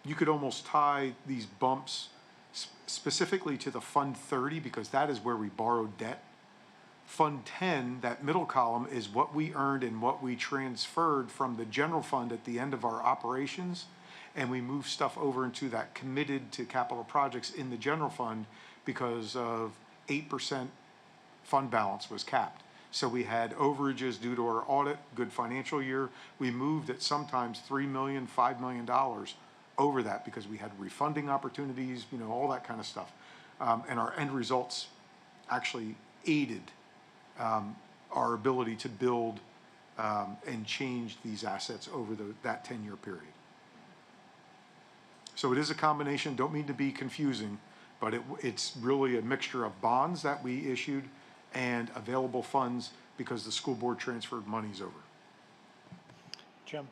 You could almost tie these bumps specifically to the Fund 30, because that is where we borrowed debt. Fund 10, that middle column, is what we earned and what we transferred from the general fund at the end of our operations, and we moved stuff over into that committed to capital projects in the general fund because of 8% fund balance was capped. So we had overages due to our audit, good financial year. We moved at sometimes $3 million, $5 million over that because we had refunding opportunities, all that kind of stuff. And our end results actually aided our ability to build and change these assets over that 10-year period. So it is a combination, don't mean to be confusing, but it's really a mixture of bonds that we issued and available funds because the school board transferred monies over. Jim,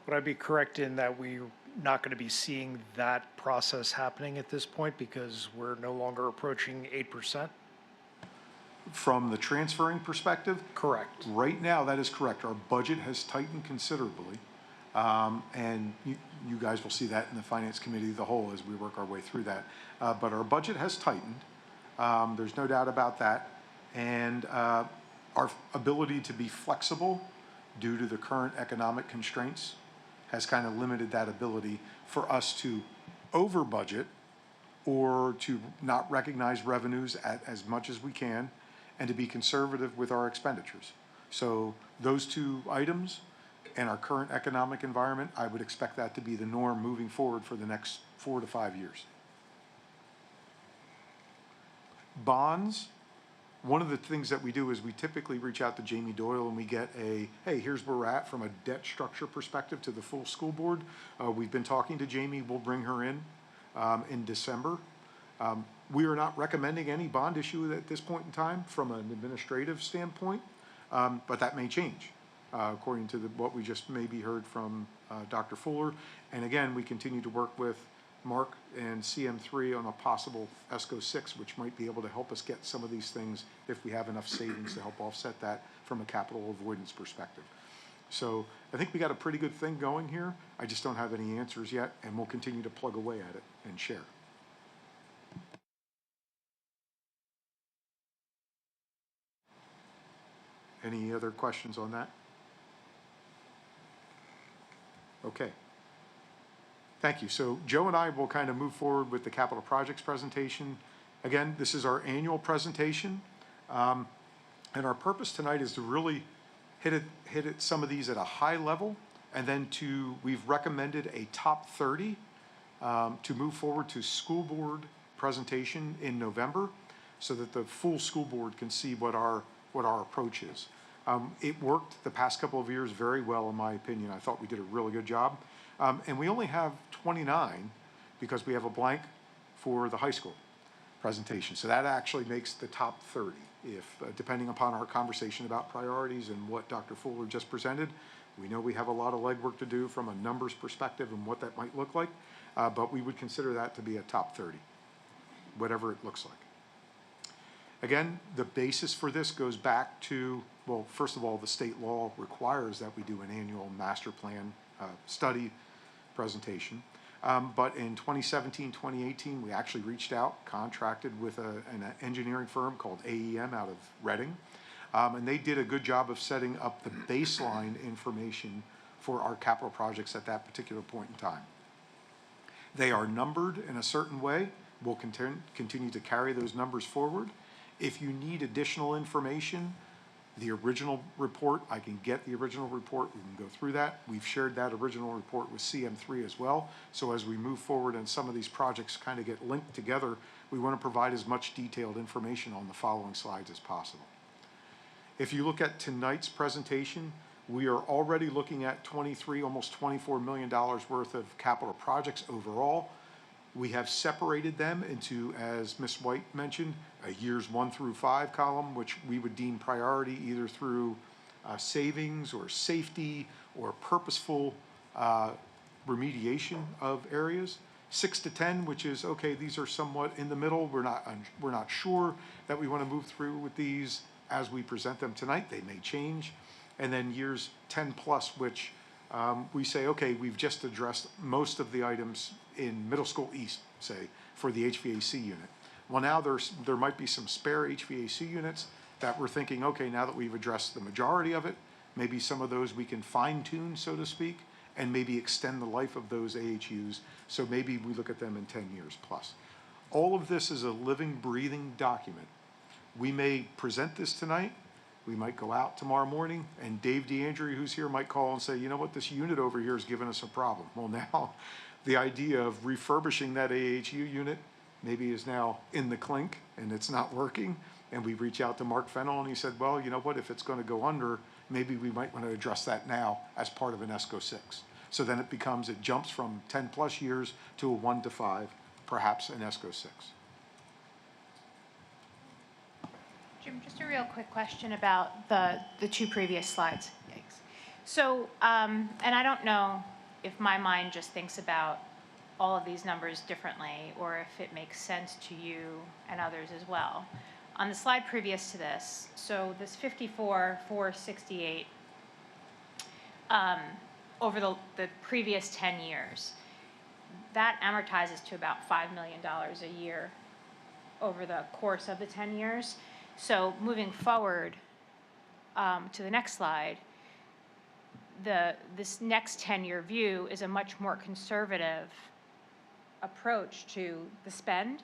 would I be correct in that we're not going to be seeing that process happening at this point because we're no longer approaching 8%? From the transferring perspective? Correct. Right now, that is correct. Our budget has tightened considerably. And you guys will see that in the Finance Committee as a whole as we work our way through that. But our budget has tightened. There's no doubt about that. And our ability to be flexible due to the current economic constraints has kind of limited that ability for us to over budget or to not recognize revenues as much as we can and to be conservative with our expenditures. So those two items and our current economic environment, I would expect that to be the norm moving forward for the next 4 to 5 years. Bonds, one of the things that we do is we typically reach out to Jamie Doyle and we get hey, here's where we're at from a debt structure perspective to the full school board. We've been talking to Jamie, we'll bring her in December. We are not recommending any bond issue at this point in time from an administrative standpoint, but that may change according to what we just maybe heard from Dr. Fuller. And again, we continue to work with Mark and CM3 on a possible ESCO 6, which might be able to help us get some of these things if we have enough savings to help offset that from a capital avoidance perspective. So I think we got a pretty good thing going here. I just don't have any answers yet, and we'll continue to plug away at it and share. Any other questions on that? Okay. Thank you. So Joe and I will kind of move forward with the capital projects presentation. Again, this is our annual presentation. And our purpose tonight is to really hit some of these at a high level. And then we've recommended a top 30 to move forward to school board presentation in November so that the full school board can see what our approach is. It worked the past couple of years very well, in my opinion. I thought we did a really good job. And we only have 29 because we have a blank for the high school presentation. So that actually makes the top 30. If, depending upon our conversation about priorities and what Dr. Fuller just presented, we know we have a lot of legwork to do from a numbers perspective and what that might look like, but we would consider that to be a top 30, whatever it looks like. Again, the basis for this goes back to, well, first of all, the state law requires that we do an annual master plan study presentation. But in 2017, 2018, we actually reached out, contracted with an engineering firm called AEM out of Reading. And they did a good job of setting up the baseline information for our capital projects at that particular point in time. They are numbered in a certain way. We'll continue to carry those numbers forward. If you need additional information, the original report, I can get the original report, we can go through that. We've shared that original report with CM3 as well. So as we move forward and some of these projects kind of get linked together, we want to provide as much detailed information on the following slides as possible. If you look at tonight's presentation, we are already looking at almost $24 million worth of capital projects overall. We have separated them into, as Ms. White mentioned, a years 1 through 5 column, which we would deem priority either through savings or safety or purposeful remediation of areas. 6 to 10, which is, okay, these are somewhat in the middle. We're not sure that we want to move through with these as we present them tonight. They may change. And then years 10 plus, which we say, okay, we've just addressed most of the items in middle school east, say, for the HVAC unit. Well, now there might be some spare HVAC units that we're thinking, okay, now that we've addressed the majority of it, maybe some of those we can fine tune, so to speak, and maybe extend the life of those AHUs. So maybe we look at them in 10 years plus. All of this is a living, breathing document. We may present this tonight. We might go out tomorrow morning, and Dave DeAndre, who's here, might call and say, you know what, this unit over here is giving us a problem. Well, now the idea of refurbishing that AHU unit maybe is now in the clink and it's not working. And we reach out to Mark Fennell and he said, well, you know what, if it's going to go under, maybe we might want to address that now as part of an ESCO 6. So then it jumps from 10 plus years to a 1 to 5, perhaps an ESCO 6. Jim, just a real quick question about the two previous slides. Yikes. So, and I don't know if my mind just thinks about all of these numbers differently or if it makes sense to you and others as well. On the slide previous to this, so this 54,468 over the previous 10 years, that amortizes to about $5 million a year over the course of the 10 years. So moving forward to the next slide, this next 10-year view is a much more conservative approach to the spend,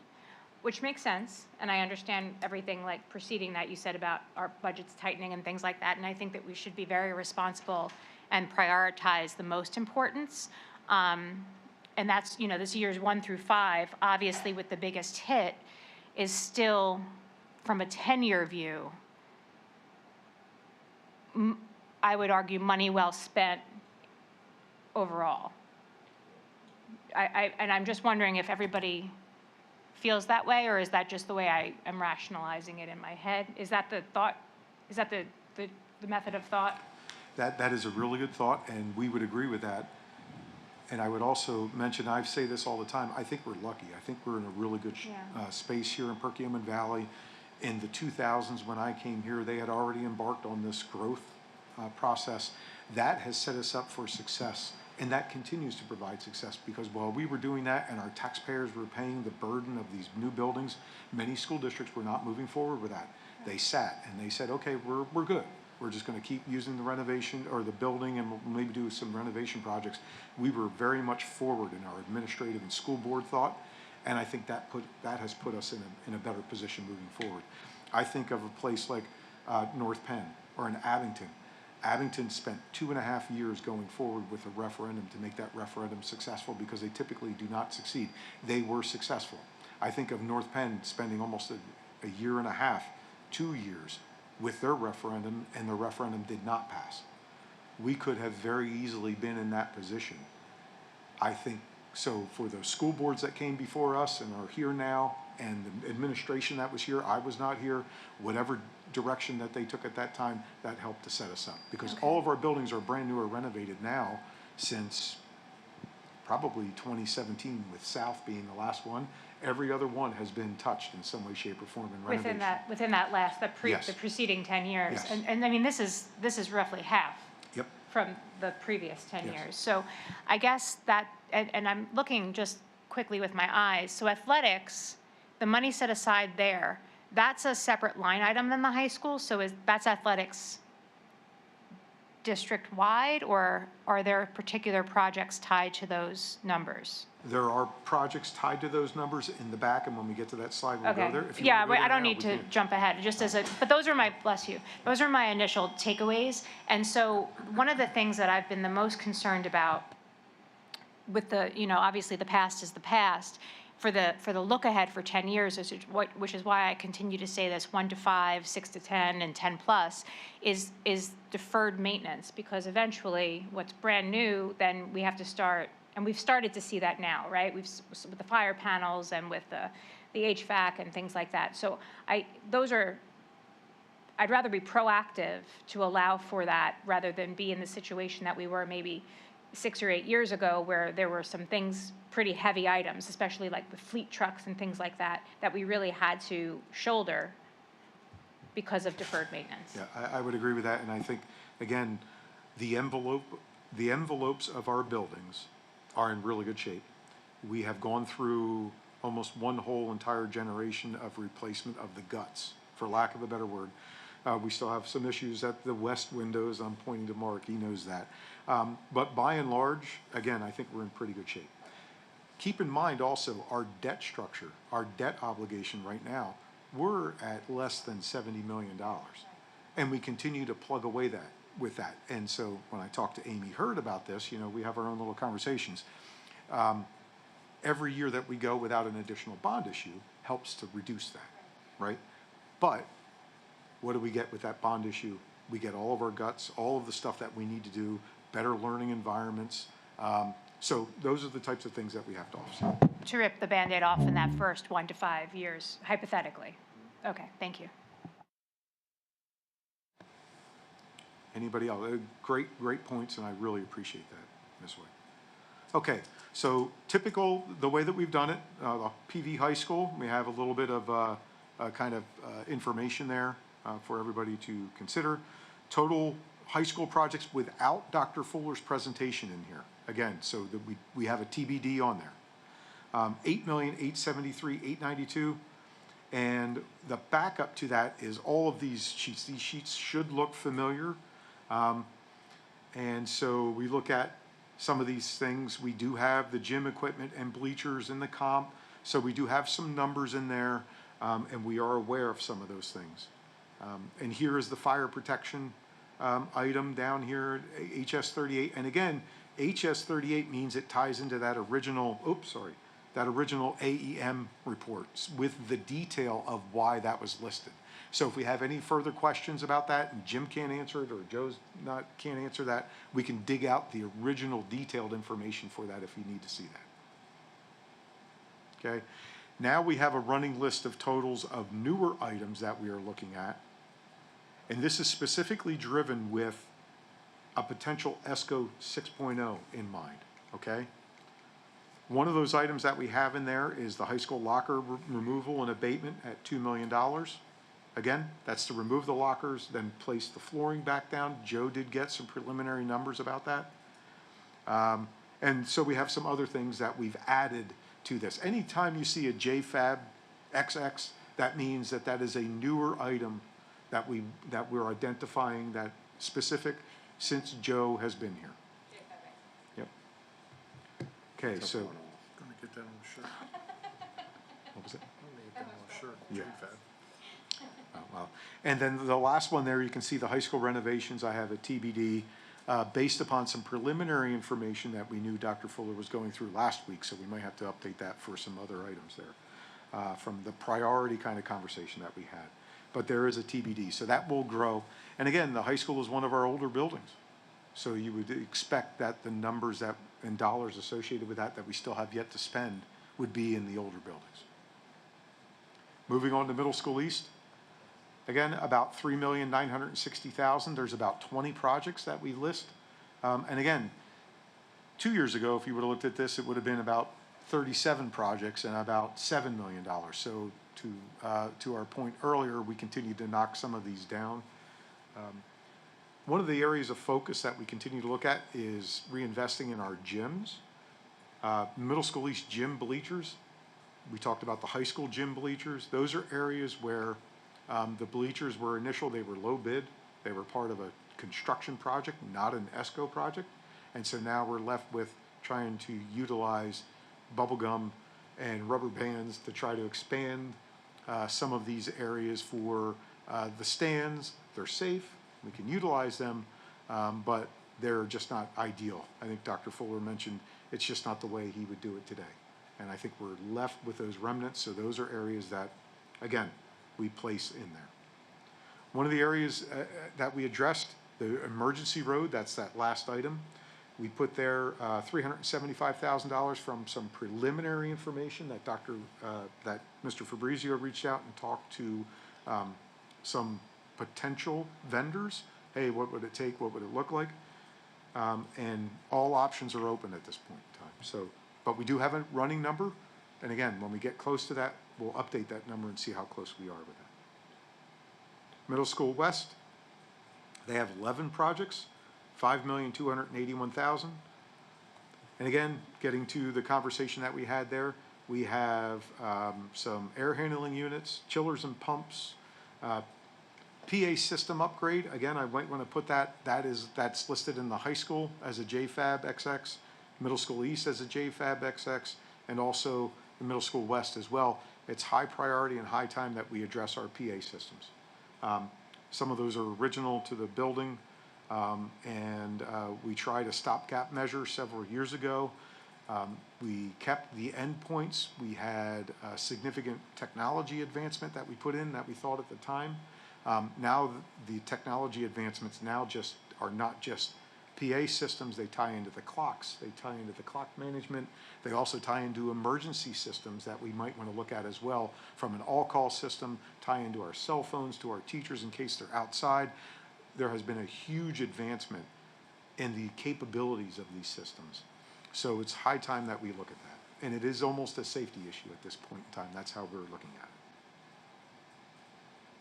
which makes sense. And I understand everything like preceding that you said about our budgets tightening and things like that. And I think that we should be very responsible and prioritize the most importance. And that's, this year's 1 through 5, obviously with the biggest hit, is still, from a 10-year view, I would argue money well spent overall. And I'm just wondering if everybody feels that way, or is that just the way I am rationalizing it in my head? Is that the thought? Is that the method of thought? That is a really good thought, and we would agree with that. And I would also mention, I say this all the time, I think we're lucky. I think we're in a really good space here in Perkiomen Valley. In the 2000s, when I came here, they had already embarked on this growth process. That has set us up for success, and that continues to provide success, because while we were doing that and our taxpayers were paying the burden of these new buildings, many school districts were not moving forward with that. They sat and they said, okay, we're good. We're just going to keep using the renovation or the building, and we'll maybe do some renovation projects. We were very much forward in our administrative and school board thought, and I think that has put us in a better position moving forward. I think of a place like North Penn or in Abington. Abington spent 2.5 years going forward with a referendum to make that referendum successful, because they typically do not succeed. They were successful. I think of North Penn spending almost a year and a half, 2 years, with their referendum, and the referendum did not pass. We could have very easily been in that position. I think so for those school boards that came before us and are here now, and the administration that was here, I was not here, whatever direction that they took at that time, that helped to set us up. Because all of our buildings are brand new or renovated now since probably 2017, with South being the last one. Every other one has been touched in some way, shape, or form in renovation. Within that last, Yes. the preceding 10 years. Yes. And I mean, this is roughly half. Yep. From the previous 10 Yes. years. So I guess that, and I'm looking just quickly with my eyes, so athletics, the money set aside there, that's a separate line item than the high school, so that's athletics district-wide, or are there particular projects tied to those numbers? There are projects tied to those numbers in the back, and when we get to that slide, we'll go Okay, there. If you yeah, wanna go wait, there I don't now, need we to can. jump ahead, just as a, but those are my, bless you, those are my initial takeaways. And so one of the things that I've been the most concerned about with the, obviously the past is the past, for the look ahead for 10 years, which is why I continue to say this 1 to 5, 6 to 10, and 10 plus, is deferred maintenance, because eventually what's brand new, then we have to start, and we've started to see that now, right? With the fire panels and with the HVAC and things like that. So I'd rather be proactive to allow for that rather than be in the situation that we were maybe 6 or 8 years ago, where there were some things, pretty heavy items, especially like with fleet trucks and things like that, that we really had to shoulder because of deferred maintenance. Yeah, I would agree with that, and I think, again, the envelopes of our buildings are in really good shape. We have gone through almost one whole entire generation of replacement of the guts, for lack of a better word. We still have some issues at the west windows. I'm pointing to Mark, he knows that. But by and large, again, I think we're in pretty good shape. Keep in mind also our debt structure, our debt obligation right now, we're at less than $70 million. And we continue to plug away with that. And so when I talked to Amy Hurd about this, we have our own little conversations. Every year that we go without an additional bond issue helps to reduce that, right? But what do we get with that bond issue? We get all of our guts, all of the stuff that we need to do, better learning environments. So those are the types of things that we have to offset. To rip the Band-Aid off in that first 1 to 5 years, hypothetically. Okay, thank you. Anybody else? Great points, and I really appreciate that, Ms. White. Okay, so typical, the way that we've done it, the PV High School, we have a little bit of information there for everybody to consider. Total high school projects without Dr. Fuller's presentation in here. Again, so that we have a TBD on there. 8,873,892, and the backup to that is all of these sheets. These sheets should look familiar, and so we look at some of these things. We do have the gym equipment and bleachers in the comp, so we do have some numbers in there, and we are aware of some of those things. And here is the fire protection item down here, HS38. And again, HS38 means it ties into that original, that original AEM report with the detail of why that was listed. So if we have any further questions about that, and Jim can't answer it, or Joe's can't answer that, we can dig out the original detailed information for that if you need to see that. Okay? Now we have a running list of totals of newer items that we are looking at. And this is specifically driven with a potential ESCO 6.0 in mind, okay? One of those items that we have in there is the high school locker removal and abatement at $2 million. Again, that's to remove the lockers, then place the flooring back down. Joe did get some preliminary numbers about that. And so we have some other things that we've added to this. Anytime you see a JFAB XX, that means that that is a newer item that we're identifying that specific since Joe has been here. Yep. Okay, so. Gonna get that on the shirt. What was it? I'm gonna get that on the shirt. Yeah. JFAB. Oh, wow. And then the last one there, you can see the high school renovations. I have a TBD based upon some preliminary information that we knew Dr. Fuller was going through last week, so we might have to update that for some other items there from the priority kind of conversation that we had. But there is a TBD, so that will grow. And again, the high school is one of our older buildings, so you would expect that the numbers that and dollars associated with that we still have yet to spend would be in the older buildings. Moving on to Middle School East. Again, about $3,960,000. There's about 20 projects that we list. And again, 2 years ago, if you would have looked at this, it would have been about 37 projects and about $7 million. So to our point earlier, we continue to knock some of these down. One of the areas of focus that we continue to look at is reinvesting in our gyms. Middle school East gym bleachers. We talked about the high school gym bleachers. Those are areas where the bleachers were they were low bid. They were part of a construction project, not an ESCO project. And so now we're left with trying to utilize bubble gum and rubber bands to try to expand some of these areas for the stands. They're safe, we can utilize them, but they're just not ideal. I think Dr. Fuller mentioned it's just not the way he would do it today. And I think we're left with those remnants, so those are areas that, again, we place in there. One of the areas that we addressed, the emergency road, that's that last item. We put there $375,000 from some preliminary information that that Mr. Fabrizio reached out and talked to some potential vendors. Hey, what would it take? What would it look like? And all options are open at this point in time. So, but we do have a running number. And again, when we get close to that, we'll update that number and see how close we are with that. Middle School West, they have 11 projects, $5,281,000. And again, getting to the conversation that we had there, we have some air handling units, chillers and pumps, PA system upgrade. Again, I might want to put that's listed in the high school as a JFAB XX, Middle School East as a JFAB XX, and also the Middle School West as well. It's high priority and high time that we address our PA systems. Some of those are original to the building, and we tried a stopgap measure several years ago. We kept the endpoints. We had a significant technology advancement that we put in that we thought at the time. Now the technology advancements now are not just PA systems, they tie into the clocks, they tie into the clock management, they also tie into emergency systems that we might want to look at as well, from an all-call system, tie into our cell phones, to our teachers in case they're outside. There has been a huge advancement in the capabilities of these systems. So it's high time that we look at that. And it is almost a safety issue at this point in time. That's how we're looking at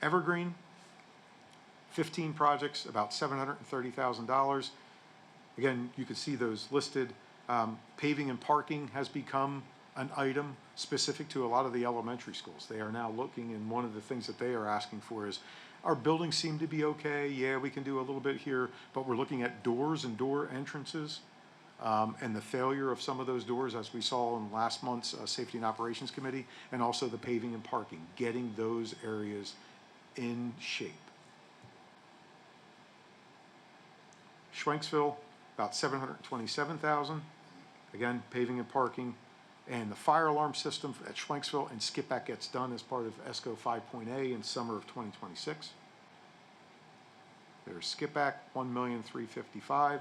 it. Evergreen, 15 projects, about $730,000. Again, you can see those listed. Paving and parking has become an item specific to a lot of the elementary schools. They are now looking, and one of the things that they are asking for is, our buildings seem to be okay. Yeah, we can do a little bit here, but we're looking at doors and door entrances, and the failure of some of those doors, as we saw in last month's Safety and Operations Committee, and also the paving and parking, getting those areas in shape. Schwenksville, about $727,000. Again, paving and parking. And the fire alarm system at Schwenksville and Skipback gets done as part of ESCO 5.A in summer of 2026. There's Skipback, $1,355,000.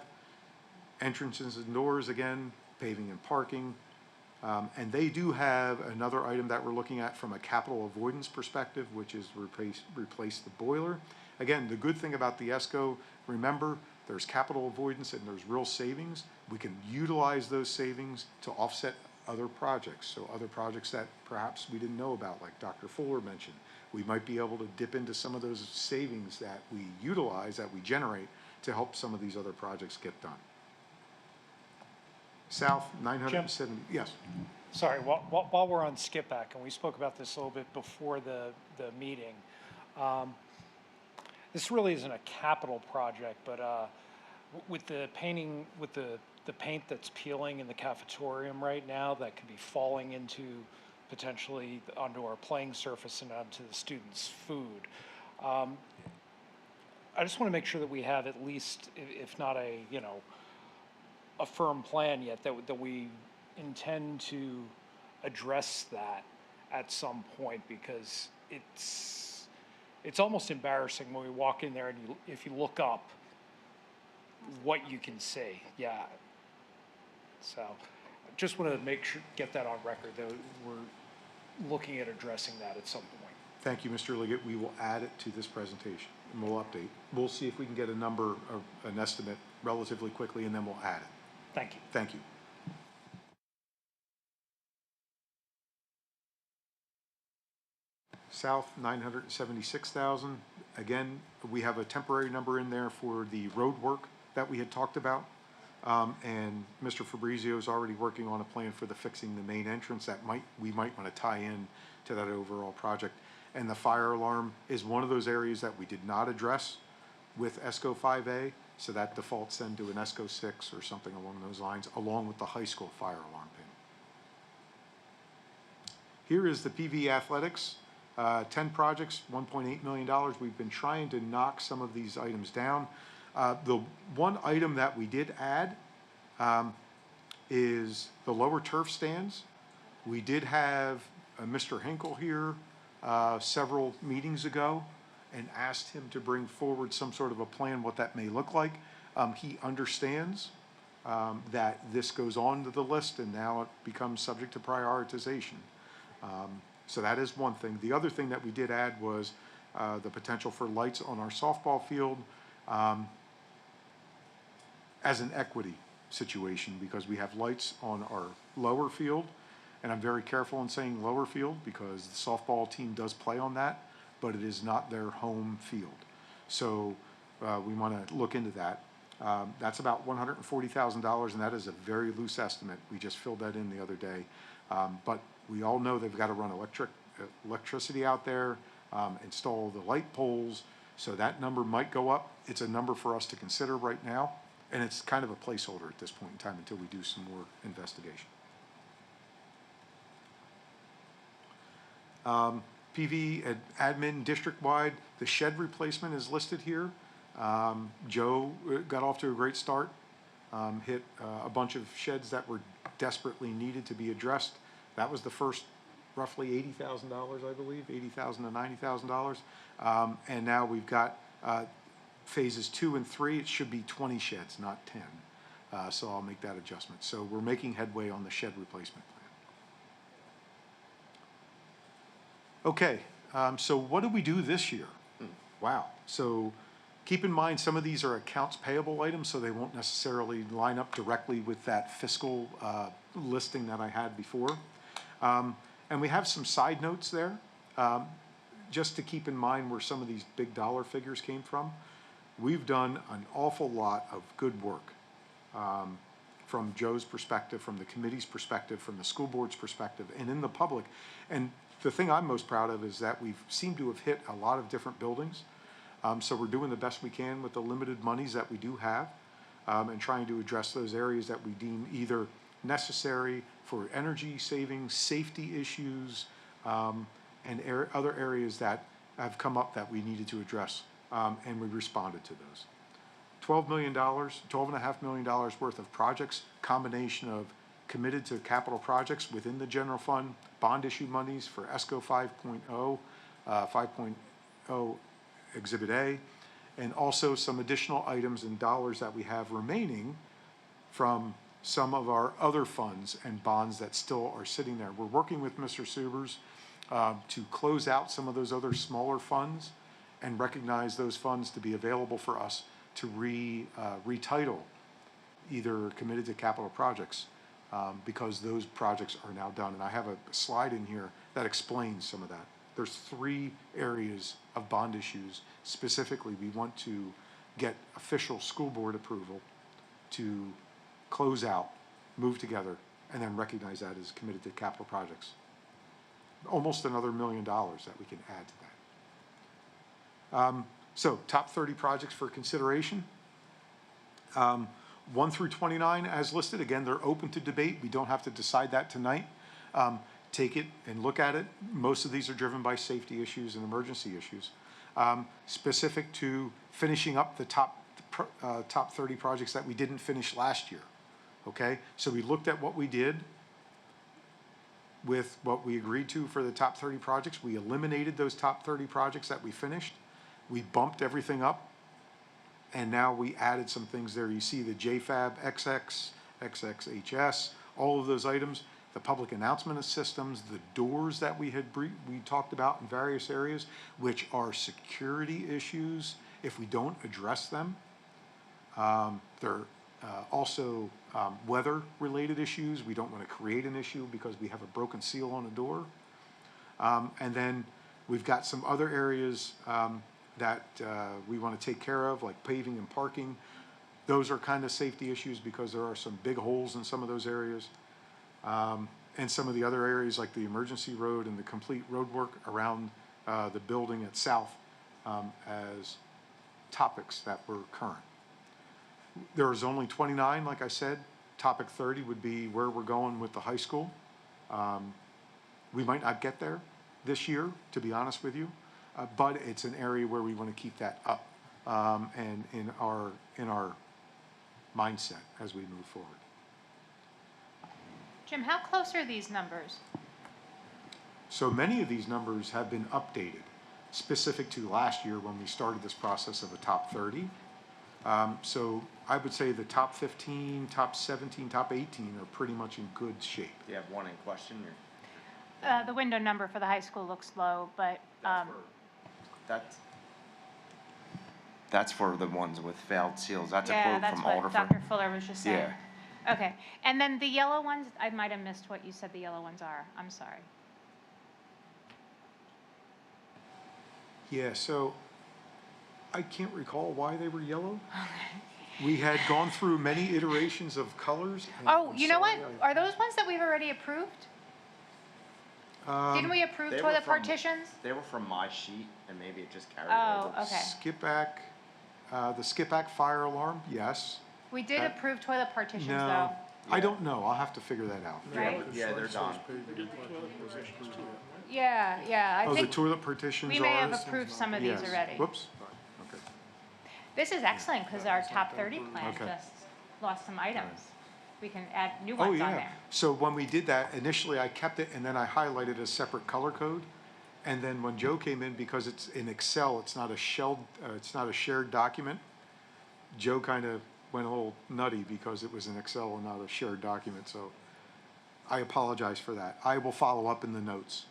Entrances and doors, again, paving and parking. And they do have another item that we're looking at from a capital avoidance perspective, which is replace the boiler. Again, the good thing about the ESCO, remember, there's capital avoidance and there's real savings. We can utilize those savings to offset other projects. So other projects that perhaps we didn't know about, like Dr. Fuller mentioned, we might be able to dip into some of those savings that we utilize, that we generate, to help some of these other projects get done. South, 970, yes. Sorry, while we're on skip back, and we spoke about this a little bit before the meeting, this really isn't a capital project, but with the painting, with the paint that's peeling in the cafetorium right now, that could be falling into potentially onto our playing surface and onto the students' food. I just want to make sure that we have at least, if not a firm plan yet, that we intend to address that at some point, because it's almost embarrassing when we walk in there and if you look up what you can see. Yeah. So just want to make sure, get that on record, that we're looking at addressing that at some point. Thank you, Mr. Liggett. We will add it to this presentation and we'll update. We'll see if we can get a number, an estimate relatively quickly, and then we'll add it. Thank you. Thank you. South, 976,000. Again, we have a temporary number in there for the road work that we had talked about. And Mr. Fabrizio is already working on a plan for the fixing the main entrance that we might want to tie in to that overall project. And the fire alarm is one of those areas that we did not address with ESCO 5A, so that defaults then to an ESCO 6 or something along those lines, along with the high school fire alarm pin. Here is the PV Athletics, 10 projects, $1.8 million. We've been trying to knock some of these items down. The one item that we did add is the lower turf stands. We did have Mr. Hinkle here several meetings ago and asked him to bring forward some sort of a plan, what that may look like. He understands that this goes on to the list and now it becomes subject to prioritization. So that is one thing. The other thing that we did add was the potential for lights on our softball field as an equity situation, because we have lights on our lower field, and I'm very careful in saying lower field because the softball team does play on that, but it is not their home field. So we want to look into that. That's about $140,000, and that is a very loose estimate. We just filled that in the other day. But we all know they've got to run electricity out there, install the light poles, so that number might go up. It's a number for us to consider right now, and it's kind of a placeholder at this point in time until we do some more investigation. PV admin district-wide, the shed replacement is listed here. Joe got off to a great start, hit a bunch of sheds that were desperately needed to be addressed. That was the first roughly $80,000, I believe, $80,000 to $90,000. And now we've got phases 2 and 3. It should be 20 sheds, not 10. So I'll make that adjustment. So we're making headway on the shed replacement plan. Okay, so what do we do this year? Wow. So keep in mind, some of these are accounts payable items, so they won't necessarily line up directly with that fiscal listing that I had before. And we have some side notes there, just to keep in mind where some of these big dollar figures came from. We've done an awful lot of good work from Joe's perspective, from the committee's perspective, from the school board's perspective, and in the public. And the thing I'm most proud of is that we've seemed to have hit a lot of different buildings. So we're doing the best we can with the limited monies that we do have, and trying to address those areas that we deem either necessary for energy savings, safety issues, and other areas that have come up that we needed to address, and we responded to those. $12.5 million worth of projects, combination of committed to capital projects within the general fund, bond issue monies for ESCO 5.0, 5.0 Exhibit A, and also some additional items and dollars that we have remaining from some of our other funds and bonds that still are sitting there. We're working with Mr. Subers to close out some of those other smaller funds and recognize those funds to be available for us to retitle either committed to capital projects, because those projects are now done. And I have a slide in here that explains some of that. There's 3 areas of bond issues. Specifically, we want to get official school board approval to close out, move together, and then recognize that as committed to capital projects. Almost another $1 million that we can add to that. So top 30 projects for consideration. 1 through 29 as listed. Again, they're open to debate. We don't have to decide that tonight. Take it and look at it. Most of these are driven by safety issues and emergency issues. Specific to finishing up the top 30 projects that we didn't finish last year. Okay, so we looked at what we did with what we agreed to for the top 30 projects. We eliminated those top 30 projects that we finished. We bumped everything up, and now we added some things there. You see the JFAB, XX, XXHS, all of those items, the public announcement systems, the doors that we talked about in various areas, which are security issues if we don't address them. They're also weather-related issues. We don't want to create an issue because we have a broken seal on a door. And then We've got some other areas that we want to take care of, like paving and parking. Those are kind of safety issues because there are some big holes in some of those areas. And some of the other areas like the emergency road and the complete road work around the building itself as topics that were current. There was only 29, like I said. Topic 30 would be where we're going with the high school. We might not get there this year, to be honest with you, but it's an area where we want to keep that up and in our mindset as we move forward. Jim, how close are these numbers? So many of these numbers have been updated, specific to last year when we started this process of a top 30. So I would say the top 15, top 17, top 18 are pretty much in good shape. Do you have one in question or? The window number for the high school looks low, but, That's for the ones with failed seals. That's a yeah, quote that's from what Alderfer. Dr. Fuller was just saying. Yeah. Okay, and then the yellow ones, I might have missed what you said the yellow ones are. I'm sorry. Yeah, so I can't recall why they were yellow. We had gone through many iterations of colors. And Oh, I'm you know what? sorry, Are those ones that we've already approved? Didn't we approve They were toilet from- partitions? They were from my sheet and maybe it just carried Oh, over. okay. Skip back, the skip back fire alarm, yes. We did That- approve toilet partitions, No, though. I don't know. I'll have to figure that out. Right? Yeah, they're done. Yeah, I Oh, the think toilet partitions we may have are? approved some of these Yes. already. Whoops. Okay. This is excellent, because our top 30 plan Okay. just lost some items. We can add new Oh, ones on yeah. there. So when we did that, initially I kept it and then I highlighted a separate color code. And then when Joe came in, because it's in Excel, it's not a shared document. Joe kind of went a little nutty because it was in Excel and not a shared document, so I apologize for that. I will follow up in the notes,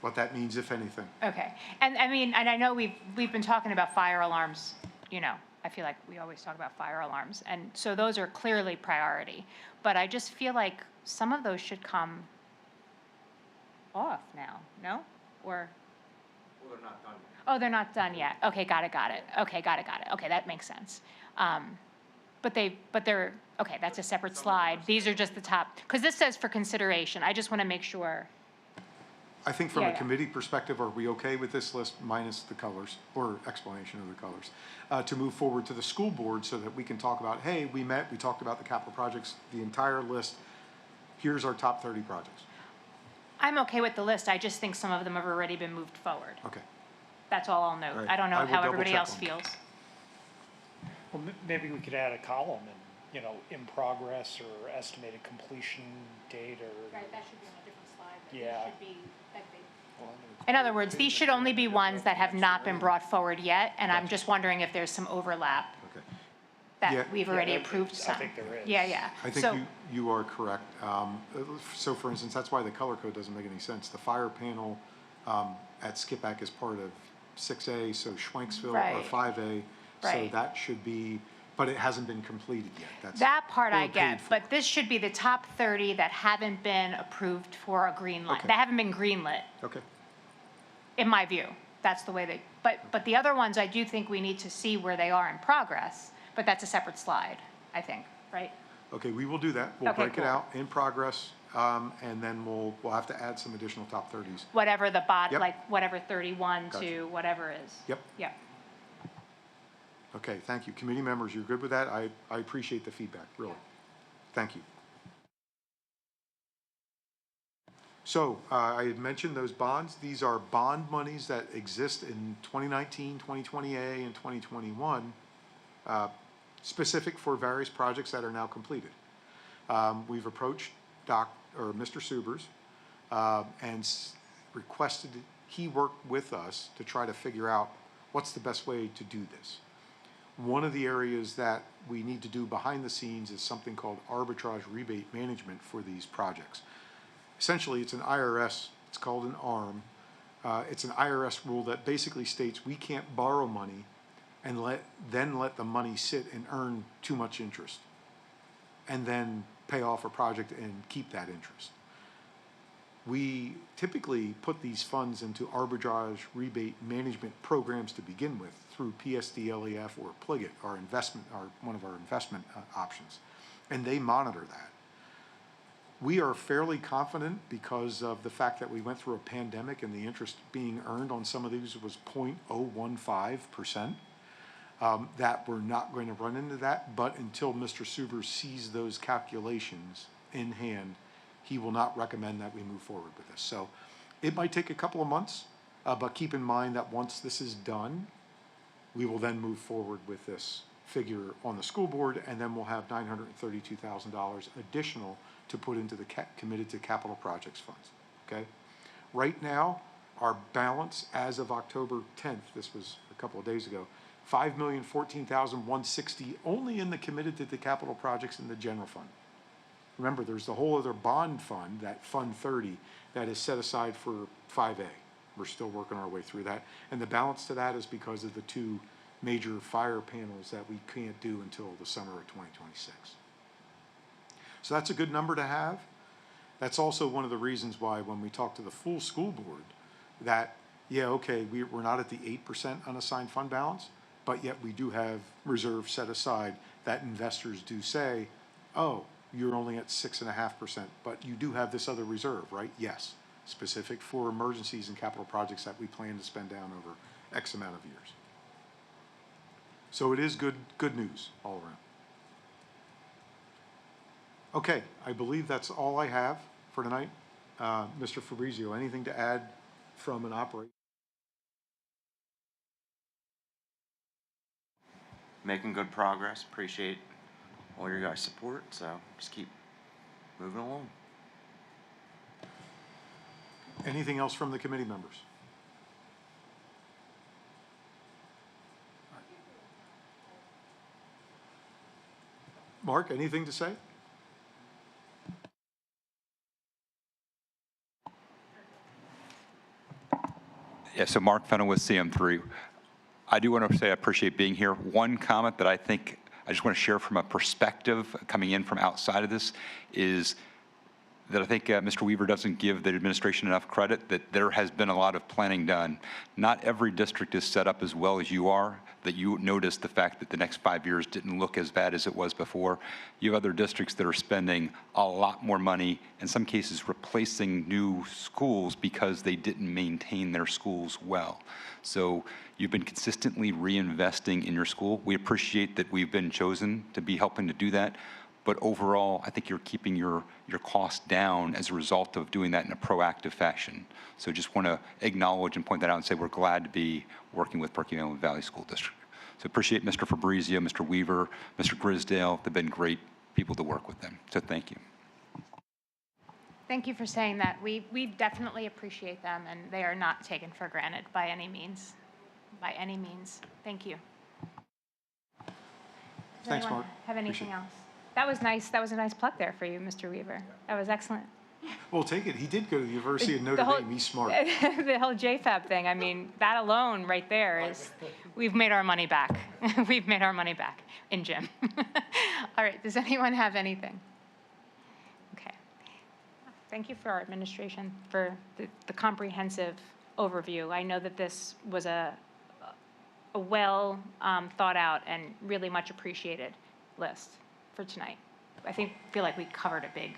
what that means, if anything. Okay, and I mean, and I know we've been talking about fire alarms, you know, I feel like we always talk about fire alarms, and so those are clearly priority. But I just feel like some of those should come off now, no? Or? Well, they're not done yet. Oh, they're not done yet. Okay, got it. Okay, got it. Okay, that makes sense. But they're, okay, that's a separate slide. These are just the top, because this says for consideration. I just want to make sure. I think from Yeah, a yeah. committee perspective, are we okay with this list minus the colors, or explanation of the colors? To move forward to the school board so that we can talk about, hey, we met, we talked about the capital projects, the entire list. Here's our top 30 projects. I'm okay with the list. I just think some of them have already been moved forward. Okay. That's all I'll note. All right. I don't know I will how everybody double else check on feels. Well, maybe we could add a column and, you know, in progress or estimated completion date or. that should be on a different slide. Yeah. In other words, these should only be ones that have not been brought forward yet, and I'm just wondering if there's some overlap Okay. Yeah. that we've already Yeah, approved I some. think there is. Yeah. I So- think you are correct. So for instance, that's why the color code doesn't make any sense. The fire panel at Skipback is part of 6A, so Schwenksville or Right. 5A. So Right. that should be, but it hasn't been completed yet. That's That part I or paid get, for. but this should be the top 30 that haven't been approved for a green light, Okay. that haven't been greenlit, Okay, in my view. That's the way they, but the other ones, I do think we need to see where they are in progress, but that's a separate slide, I think, right? okay, we will do that. We'll Okay, break it cool. out in progress, and then we'll have to add some additional top 30s. Whatever the Yep. like, whatever 31 Gotcha. to whatever is. Yep. Yep. Okay, thank you. Committee members, you're good with that? I appreciate the feedback, really. Thank you. So, I had mentioned those bonds. These are bond monies that exist in 2019, 2020A, and 2021, specific for various projects that are now completed. We've approached Mr. Subers, and requested he work with us to try to figure out what's the best way to do this. One of the areas that we need to do behind the scenes is something called arbitrage rebate management for these projects. Essentially, it's an IRS, it's called an ARM. It's an IRS rule that basically states we can't borrow money and then let the money sit and earn too much interest, and then pay off a project and keep that interest. we typically put these funds into arbitrage rebate management programs to begin with through PSD, LEF, or Pliget, our investment, one of our investment options, and they monitor that. We are fairly confident because of the fact that we went through a pandemic and the interest being earned on some of these was 0.015%, that we're not going to run into that. But until Mr. Suber sees those calculations in hand, he will not recommend that we move forward with this. So it might take a couple of months, but keep in mind that once this is done, we will then move forward with this figure on the school board, and then we'll have $932,000 additional to put into the committed to capital projects funds, okay? Right now, our balance as of October 10th, this was a couple of days ago, $5,014,160 only in the committed to the capital projects in the general fund. Remember, there's the whole other bond fund, that Fund 30, that is set aside for 5A. We're still working our way through that. And the balance to that is because of the two major fire panels that we can't do until the summer of 2026. So that's a good number to have. That's also one of the reasons why when we talk to the full school board that, yeah, okay, we're not at the 8% unassigned fund balance, but yet we do have reserves set aside that investors do say, oh, you're only at 6.5%, but you do have this other reserve, right? Yes, specific for emergencies and capital projects that we plan to spend down over X amount of years. So it is good news all around. Okay, I believe that's all I have for tonight. Mr. Fabrizio, anything to add from an operator? Making good progress. Appreciate all your guys' support. So just keep moving along. Anything else from the committee members? Mark, anything to say? Yeah, so Mark Fennell with CM3. I do want to say I appreciate being here. One comment that I think I just want to share from a perspective coming in from outside of this is that I think Mr. Weaver doesn't give the administration enough credit, that there has been a lot of planning done. Not every district is set up as well as you are, that you notice the fact that the next 5 years didn't look as bad as it was before. You have other districts that are spending a lot more money, in some cases replacing new schools because they didn't maintain their schools well. So you've been consistently reinvesting in your school. We appreciate that we've been chosen to be helping to do that. But overall, I think you're keeping your costs down as a result of doing that in a proactive fashion. So just want to acknowledge and point that out and say we're glad to be working with Perkiomen Valley School District. So appreciate Mr. Fabrizio, Mr. Weaver, Mr. Grisdale. They've been great people to work with them. So thank you. Thank you for saying that. We definitely appreciate them, and they are not taken for granted by any means. By any means. Thank you. Does Thanks, anyone Mark. have anything Appreciate it. else? That was nice. That was a nice plug there for you, Mr. Weaver. That was excellent. Well, take it. He did go to the University of Notre Dame. He's smart. The whole JFAB thing, I mean, that alone right there is, we've made our money back. We've made our money back in gym. All right, does anyone have anything? Okay. Thank you for our administration for the comprehensive overview. I know that this was a well thought out and really much appreciated list for tonight. I feel like we covered a big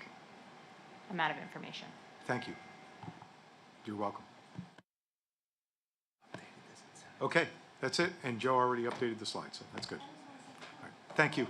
amount of information. Thank you. You're welcome. Okay, that's it. And Joe already updated the slide, so that's good. All right. Thank you.